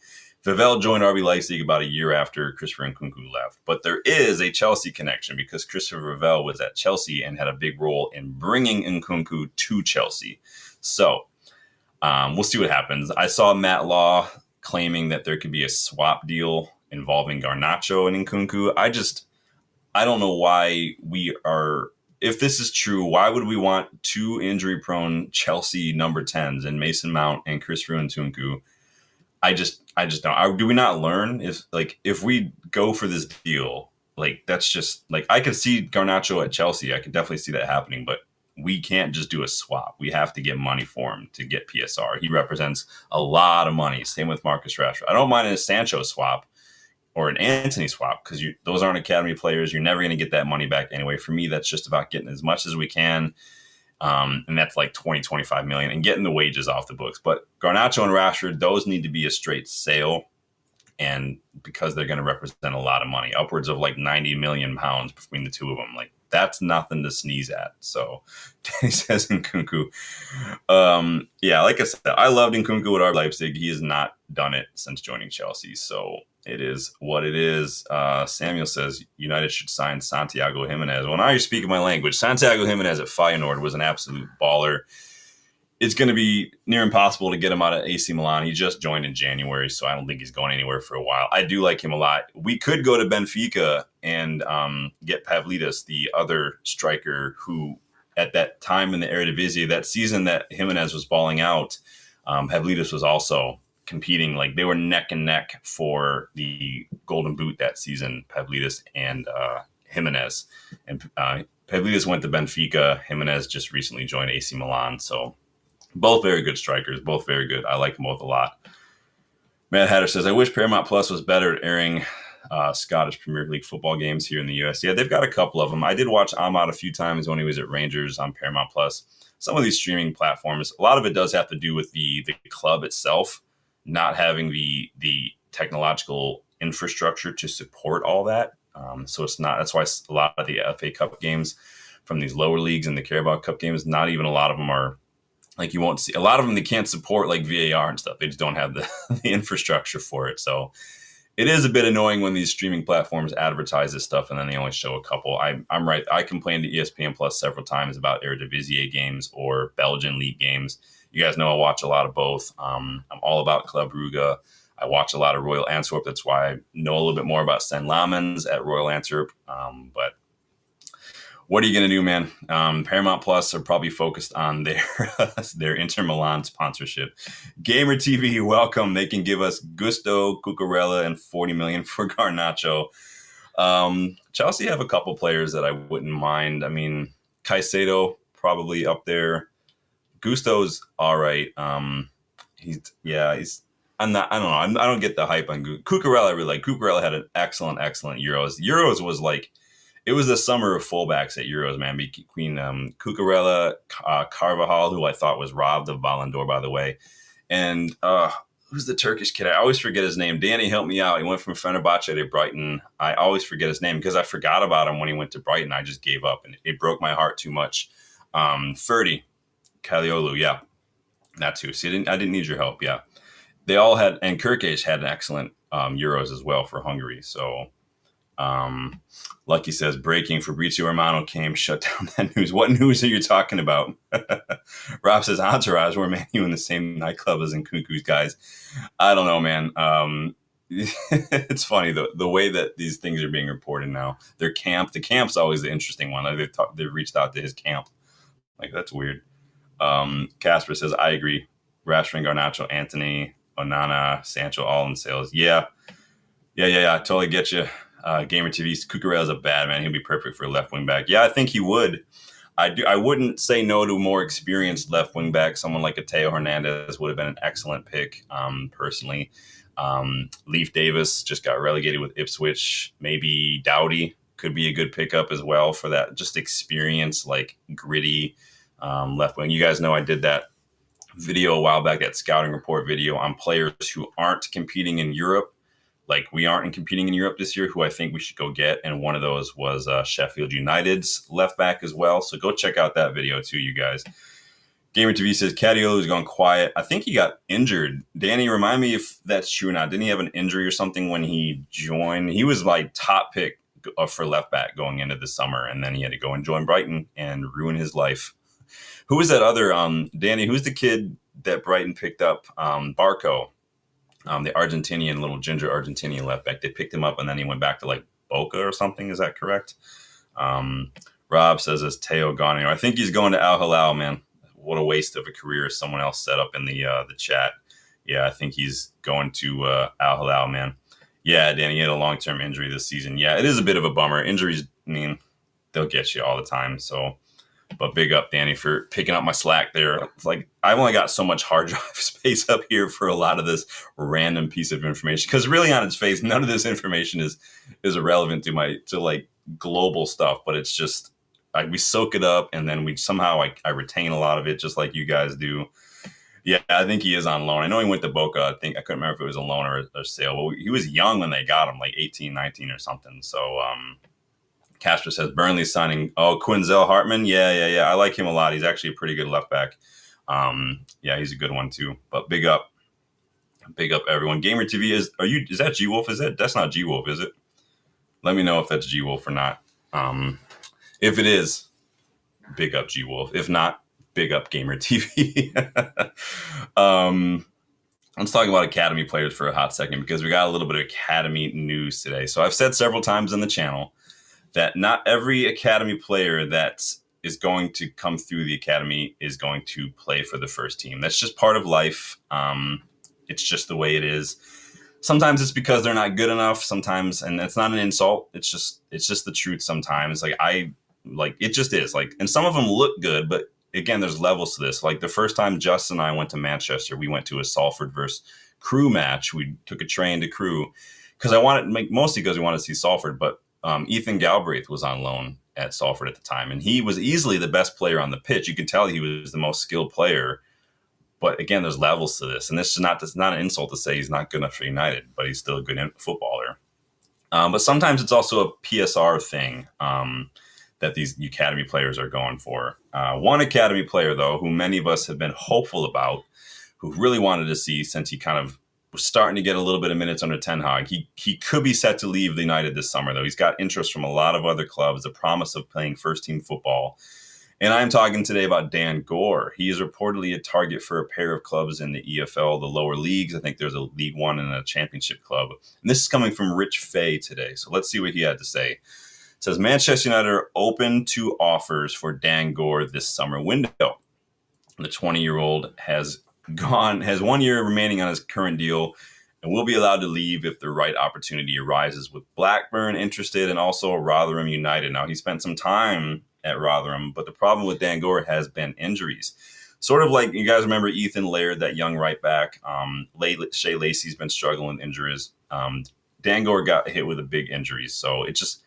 Vivell joined RB Leipzig about a year after Christopher Nkunku left. But there is a Chelsea connection because Christopher Vivell was at Chelsea and had a big role in bringing Nkunku to Chelsea. So we'll see what happens. I saw Matt Law claiming that there could be a swap deal involving Garnacho and Nkunku. I don't know why we are... If this is true, why would we want two injury-prone Chelsea number 10s in Mason Mount and Christopher Nkunku? I just don't. Do we not learn if we go for this deal? That's just I could see Garnacho at Chelsea. I could definitely see that happening, but we can't just do a swap. We have to get money for him to get PSR. He represents a lot of money. Same with Marcus Rashford. I don't mind a Sancho swap. or an Anthony swap, because those aren't academy players. You're never going to get that money back anyway. For me, that's just about getting as much as we can. And that's like 25 million, and getting the wages off the books. But Garnacho and Rashford, those need to be a straight sale. And because they're going to represent a lot of money, upwards of like 90 million pounds between the two of them, like that's nothing to sneeze at. So Danny says Nkunku. Yeah, like I said, I loved Nkunku at RB Leipzig. He has not done it since joining Chelsea. So it is what it is. Samuel says United should sign Santiago Jimenez. Well, now you're speaking my language. Santiago Jimenez at Feyenoord was an absolute baller. It's going to be near impossible to get him out of AC Milan. He just joined in January, so I don't think he's going anywhere for a while. I do like him a lot. We could go to Benfica and get Pavlidis, the other striker who, at that time in the Eredivisie, that season that Jimenez was balling out, Pavlidis was also competing. Like they were neck and neck for the Golden Boot that season, Pavlidis and Jimenez. And Pavlidis went to Benfica. Jimenez just recently joined AC Milan, so both very good strikers, both very good. I like them both a lot. Matt Hatter says, I wish Paramount Plus was better at airing Scottish Premier League football games here in the US. Yeah, they've got a couple of them. I did watch Ahmad a few times when he was at Rangers on Paramount Plus. Some of these streaming platforms, a lot of it does have to do with the club itself not having the technological infrastructure to support all that. So it's not, that's why a lot of the FA Cup games from these lower leagues and the Carabao Cup games, not even a lot of them are, like you won't see a lot of them. They can't support like VAR and stuff. They just don't have the infrastructure for it. So it is a bit annoying when these streaming platforms advertise this stuff and then they only show a couple. I'm right. I complained to ESPN Plus several times about Eredivisie games or Belgian league games. You guys know I watch a lot of both. I'm all about Club Brugge. I watch a lot of Royal Antwerp. That's why I know a little bit more about Sten Lamens at Royal Antwerp. But what are you going to do, man? Paramount Plus are probably focused on their Inter Milan sponsorship. Gamer TV, welcome. They can give us Gusto, Cucurella, and 40 million for Garnacho. Chelsea have a couple players that I wouldn't mind. I mean, Caicedo probably up there. Gusto's all right. I don't know. I don't get the hype on Cucurella. I really like. Cucurella had an excellent Euros. Euros was like, it was the summer of fullbacks at Euros, man. Between Cucurella, Carvajal, who I thought was robbed of Ballon d'Or, by the way, and who's the Turkish kid? I always forget his name. Danny, help me out. He went from Fenerbahce to Brighton. I always forget his name because I forgot about him when he went to Brighton. I just gave up, and it broke my heart too much. Ferdi, Kaliolu, yeah, that too. See, I didn't need your help. Yeah, they all had, and Kirkesh had an excellent Euros as well for Hungary. So. Lucky says, breaking, Fabrizio Romano came, shut down that news. What news are you talking about? Rob says, Entourage, we're Man U in the same nightclub as Nkunku's guys. I don't know, man. It's funny, the way that these things are being reported now. The camp's always the interesting one. Like they've reached out to his camp. Like, that's weird. Casper says, I agree. Rashford, Garnacho, Anthony, Onana, Sancho, all in sales. Yeah. I totally get you. Gamer TV, Cucurella is a bad man. He'll be perfect for a left wing back. Yeah, I think he would. I wouldn't say no to a more experienced left wing back. Someone like a Teo Hernandez would have been an excellent pick, personally. Leif Davis just got relegated with Ipswich. Maybe Doughty could be a good pickup as well for that just experience, like gritty left wing. You guys know I did that video a while back, that scouting report video on players who aren't competing in Europe. Like, we aren't competing in Europe this year, who I think we should go get. And one of those was Sheffield United's left back as well. So go check out that video too, you guys. Gamer TV says, Cadiolo's gone quiet. I think he got injured. Danny, remind me if that's true or not. Didn't he have an injury or something when he joined? He was like top pick for left back going into the summer. And then he had to go and join Brighton and ruin his life. Who was that other, Danny, who's the kid that Brighton picked up? Barco. The Argentinian, little ginger Argentinian left back. They picked him up and then he went back to like Boca or something. Is that correct? Rob says, is Teo gone anywhere? I think he's going to Al Hilal, man. What a waste of a career. Someone else set up in the chat. Yeah, I think he's going to Al Hilal, man. Yeah, Danny, he had a long-term injury this season. Yeah, it is a bit of a bummer. Injuries, I mean, they'll get you all the time. So But big up, Danny, for picking up my slack there. It's like I've only got so much hard drive space up here for a lot of this random piece of information. Because really, on its face, none of this information is irrelevant to like global stuff. But it's just we soak it up, and then we somehow I retain a lot of it, just like you guys do. Yeah, I think he is on loan. I know he went to Boca. I couldn't remember if it was a loan or a sale. But he was young when they got him, like 18, 19 or something. So Casper says Burnley signing. Oh, Quinzel Hartman. Yeah. I like him a lot. He's actually a pretty good left back. Yeah, he's a good one too. But big up everyone. Gamer TV is that G Wolf? That's not G Wolf, is it? Let me know if that's G Wolf or not. If it is, big up G Wolf. If not, big up Gamer TV. Let's talk about academy players for a hot second because we got a little bit of academy news today. So I've said several times on the channel that not every academy player that is going to come through the academy is going to play for the first team. That's just part of life. It's just the way it is. Sometimes it's because they're not good enough. Sometimes, and that's not an insult. It's just the truth. Sometimes, it just is. And some of them look good, but again, there's levels to this. Like the first time Justin and I went to Manchester, we went to a Salford versus Crewe match. We took a train to Crewe because mostly because we wanted to see Salford, but Ethan Galbraith was on loan at Salford at the time, and he was easily the best player on the pitch. You could tell he was the most skilled player. But again, there's levels to this, and this is not an insult to say he's not good enough for United, but he's still a good footballer. But sometimes it's also a PSR thing that these academy players are going for. One academy player, though, who many of us have been hopeful about, who really wanted to see since he kind of was starting to get a little bit of minutes under Ten Hag. He could be set to leave the United this summer, though. He's got interest from a lot of other clubs, the promise of playing first-team football. And I'm talking today about Dan Gore. He is reportedly a target for a pair of clubs in the EFL, the lower leagues. I think there's a League One and a Championship club. And this is coming from Rich Fay today. So let's see what he had to say. It says, Manchester United are open to offers for Dan Gore this summer window. The 20-year-old has 1 year remaining on his current deal and will be allowed to leave if the right opportunity arises, with Blackburn interested and also Rotherham United. Now, he spent some time at Rotherham, but the problem with Dan Gore has been injuries. Sort of like, you guys remember Ethan Laird, that young right back. Shea Lacey's been struggling with injuries. Dan Gore got hit with a big injury, so it's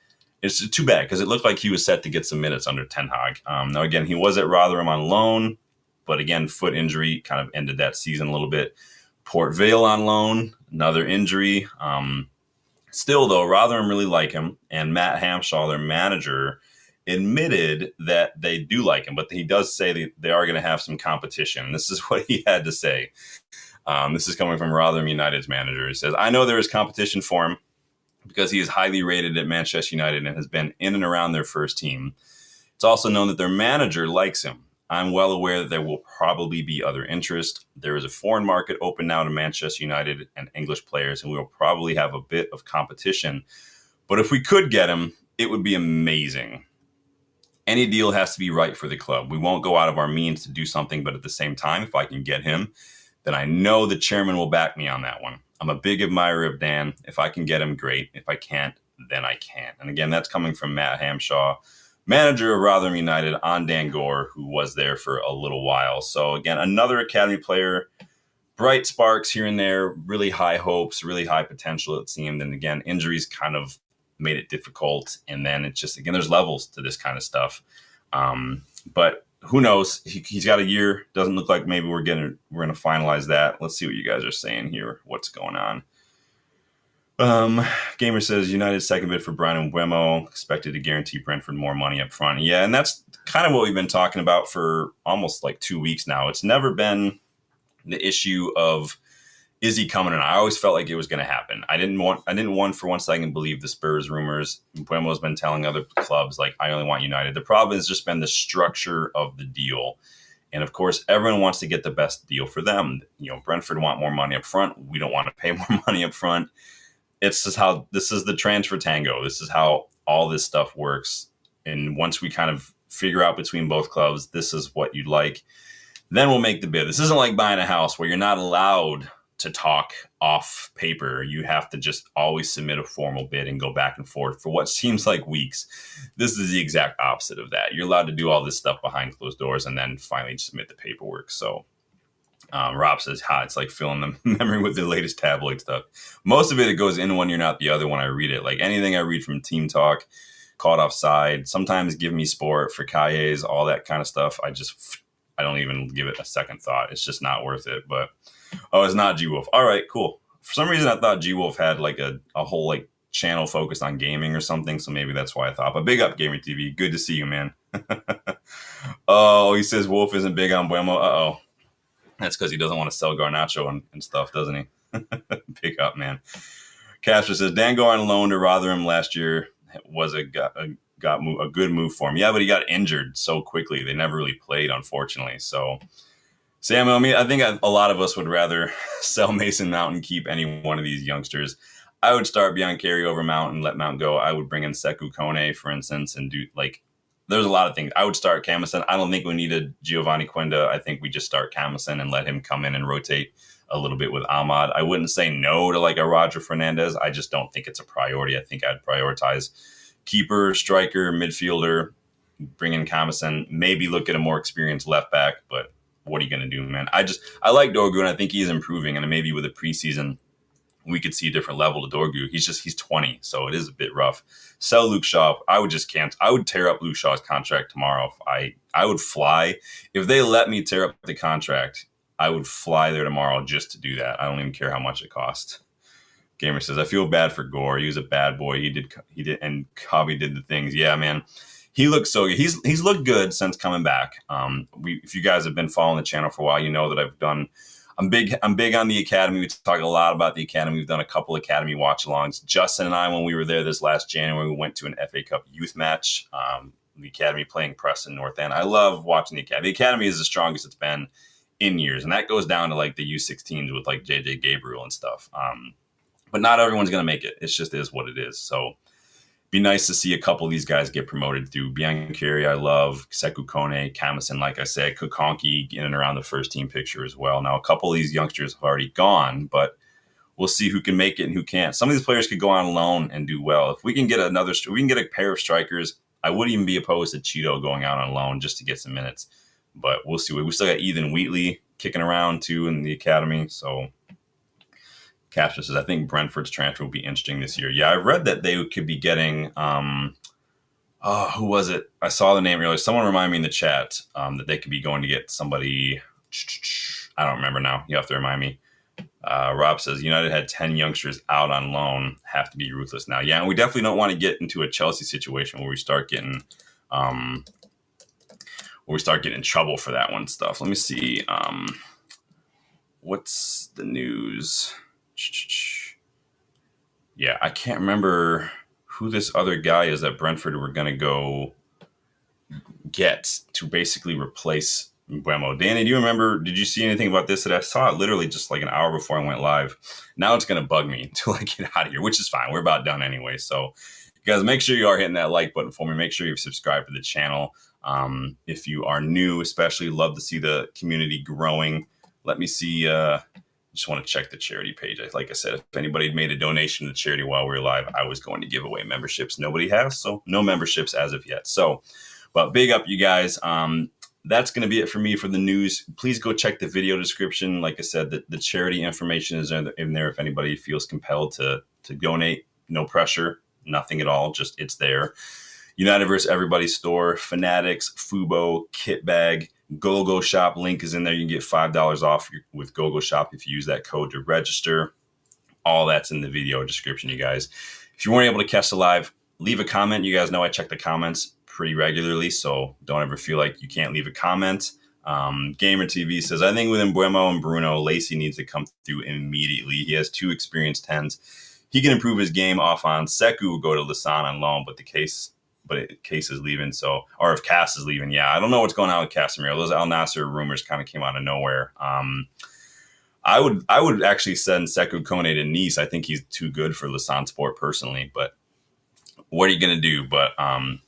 too bad because it looked like he was set to get some minutes under Ten Hag. Now, again, he was at Rotherham on loan, but again, foot injury kind of ended that season a little bit. Port Vale on loan, another injury. Still, though, Rotherham really like him, and Matt Hampshaw, their manager, admitted that they do like him, but he does say that they are going to have some competition. This is what he had to say. This is coming from Rotherham United's manager. He says, I know there is competition for him because he is highly rated at Manchester United and has been in and around their first team. It's also known that their manager likes him. I'm well aware that there will probably be other interest. There is a foreign market open now to Manchester United and English players, and we will probably have a bit of competition. But if we could get him, it would be amazing. Any deal has to be right for the club. We won't go out of our means to do something, but at the same time, if I can get him, then I know the chairman will back me on that one. I'm a big admirer of Dan. If I can get him, great. If I can't, then I can't. And again, that's coming from Matt Hampshaw, manager of Rotherham United, on Dan Gore, who was there for a little while. So again, another academy player, bright sparks here and there, really high hopes, really high potential, it seemed. And again, injuries kind of made it difficult. And then it's just, again, there's levels to this kind of stuff. But who knows? He's got a year. Doesn't look like maybe we're going to finalize that. Let's see what you guys are saying here. What's going on? Gamer says United's second bid for Brian Mbeumo expected to guarantee Brentford more money up front. Yeah, and that's kind of what we've been talking about for almost like 2 weeks now. It's never been the issue of, is he coming? And I always felt like it was going to happen. I didn't want for 1 second believe the Spurs rumors. Mbeumo's been telling other clubs, like, I only want United. The problem has just been the structure of the deal. And of course, everyone wants to get the best deal for them. You know, Brentford want more money up front. We don't want to pay more money up front. It's just how this is the transfer tango. This is how all this stuff works. And once we kind of figure out between both clubs, this is what you'd like, then we'll make the bid. This isn't like buying a house where you're not allowed to talk off paper. You have to just always submit a formal bid and go back and forth for what seems like weeks. This is the exact opposite of that. You're allowed to do all this stuff behind closed doors and then finally submit the paperwork. So Rob says, it's like filling the memory with the latest tabloid stuff. Most of it goes in one ear, not the other when I read it. Like anything I read from Team Talk, Caught Offside, sometimes Give Me Sport, for Kayes, all that kind of stuff. I don't even give it a second thought. It's just not worth it. But, it's not G-Wolf. All right, cool. For some reason, I thought G-Wolf had like a whole like channel focused on gaming or something. So maybe that's why I thought. But big up, Gamer TV. Good to see you, man. Oh, he says Wolf isn't big on Mbeumo. Uh-oh. That's because he doesn't want to sell Garnacho and stuff, doesn't he? Pick up, man. Castro says, Dango on loan to Rotherham last year was a good move for him. Yeah, but he got injured so quickly. They never really played, unfortunately. So, Samuel, I think a lot of us would rather sell Mason Mount and keep any one of these youngsters. I would start Biancarri over Mount and let Mount go. I would bring in Sekou Kone, for instance, and do like – there's a lot of things. I would start Camison. I don't think we need a Giovanni Quinda. I think we just start Camison and let him come in and rotate a little bit with Ahmad. I wouldn't say no to like a Roger Fernandez. I just don't think it's a priority. I think I'd prioritize keeper, striker, midfielder, bring in Camison, maybe look at a more experienced left back. But what are you going to do, man? I like Dorgu, and I think he's improving. And maybe with a preseason, we could see a different level to Dorgu. He's 20, so it is a bit rough. Sell Luke Shaw. I would just can't. I would tear up Luke Shaw's contract tomorrow. I would fly. If they let me tear up the contract, I would fly there tomorrow just to do that. I don't even care how much it costs. Gamer says, I feel bad for Gore. He was a bad boy. He did, and Cobby did the things. Yeah, man. He looks so good. He's looked good since coming back. If you guys have been following the channel for a while, you know that I'm big on the academy. We talk a lot about the academy. We've done a couple academy watch-alongs. Justin and I, when we were there this last January, we went to an FA Cup youth match. The academy playing Preston North End. I love watching the academy. The academy is the strongest it's been in years, and that goes down to like the U16s with like JJ Gabriel and stuff. But not everyone's going to make it. It just is what it is. So be nice to see a couple of these guys get promoted through. Biancarri, I love. Sekou Kone, Camison, like I said. Kukonki in and around the first team picture as well. Now, a couple of these youngsters have already gone, but we'll see who can make it and who can't. Some of these players could go on loan and do well. If we can get a pair of strikers, I wouldn't even be opposed to Cheeto going out on loan just to get some minutes. But we'll see. We still got Ethan Wheatley kicking around too in the academy. So Castro says, I think Brentford's transfer will be interesting this year. Yeah, I read that they could be getting who was it? I saw the name earlier. Someone remind me in the chat that they could be going to get somebody. I don't remember now. You have to remind me. Rob says, United had 10 youngsters out on loan. Have to be ruthless now. Yeah, and we definitely don't want to get into a Chelsea situation where we start getting in trouble for that one stuff. Let me see. What's the news? Yeah, I can't remember who this other guy is that Brentford were going to go get to basically replace Mbeumo. Danny, do you remember, did you see anything about this? That I saw it literally just like an hour before I went live. Now it's going to bug me until I get out of here, which is fine. We're about done anyway. So you guys, make sure you are hitting that like button for me. Make sure you've subscribed to the channel. If you are new, especially, love to see the community growing. Let me see. Just want to check the charity page. Like I said, if anybody made a donation to the charity while we were live, I was going to give away memberships. Nobody has, so no memberships as of yet. So, but big up, you guys. That's going to be it for me for the news. Please go check the video description. Like I said, the charity information is in there if anybody feels compelled to donate. No pressure, nothing at all. Just it's there. United vs. Everybody store, Fanatics, Fubo, Kit Bag, GoGoalShop link is in there. You can get $5 off with GoGoalShop if you use that code to register. All that's in the video description, you guys. If you weren't able to catch the live, leave a comment. You guys know I check the comments pretty regularly, so don't ever feel like you can't leave a comment. Gamer TV says, I think with Mbeumo and Bruno, Lacey needs to come through immediately. He has 2 experienced 10s. He can improve his game off on. Sekou will go to Lausanne on loan, but Case is leaving, or if Cass is leaving, yeah, I don't know what's going on with Casemiro. Those Al Nassr rumors kind of came out of nowhere. I would actually send Sekou Kone to Nice. I think he's too good for Lausanne Sport personally, but what are you going to do? But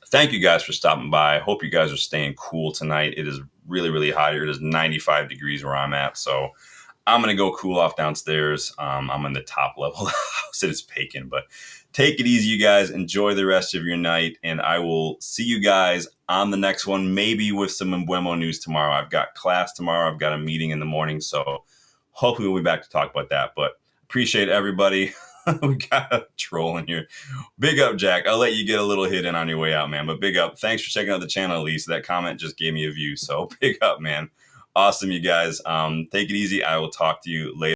thank you guys for stopping by. I hope you guys are staying cool tonight. It is really, really hot here. It is 95 degrees where I'm at, so I'm going to go cool off downstairs. I'm in the top level of the house. It is baking, but take it easy, you guys. Enjoy the rest of your night, and I will see you guys on the next one, maybe with some Mbeumo news tomorrow. I've got class tomorrow. I've got a meeting in the morning, so hopefully we'll be back to talk about that. But appreciate everybody. We got a troll in here. Big up, Jack. I'll let you get a little hit in on your way out, man. But big up. Thanks for checking out the channel, at least. That comment just gave me a view. So big up, man. Awesome, you guys. Take it easy. I will talk to you later.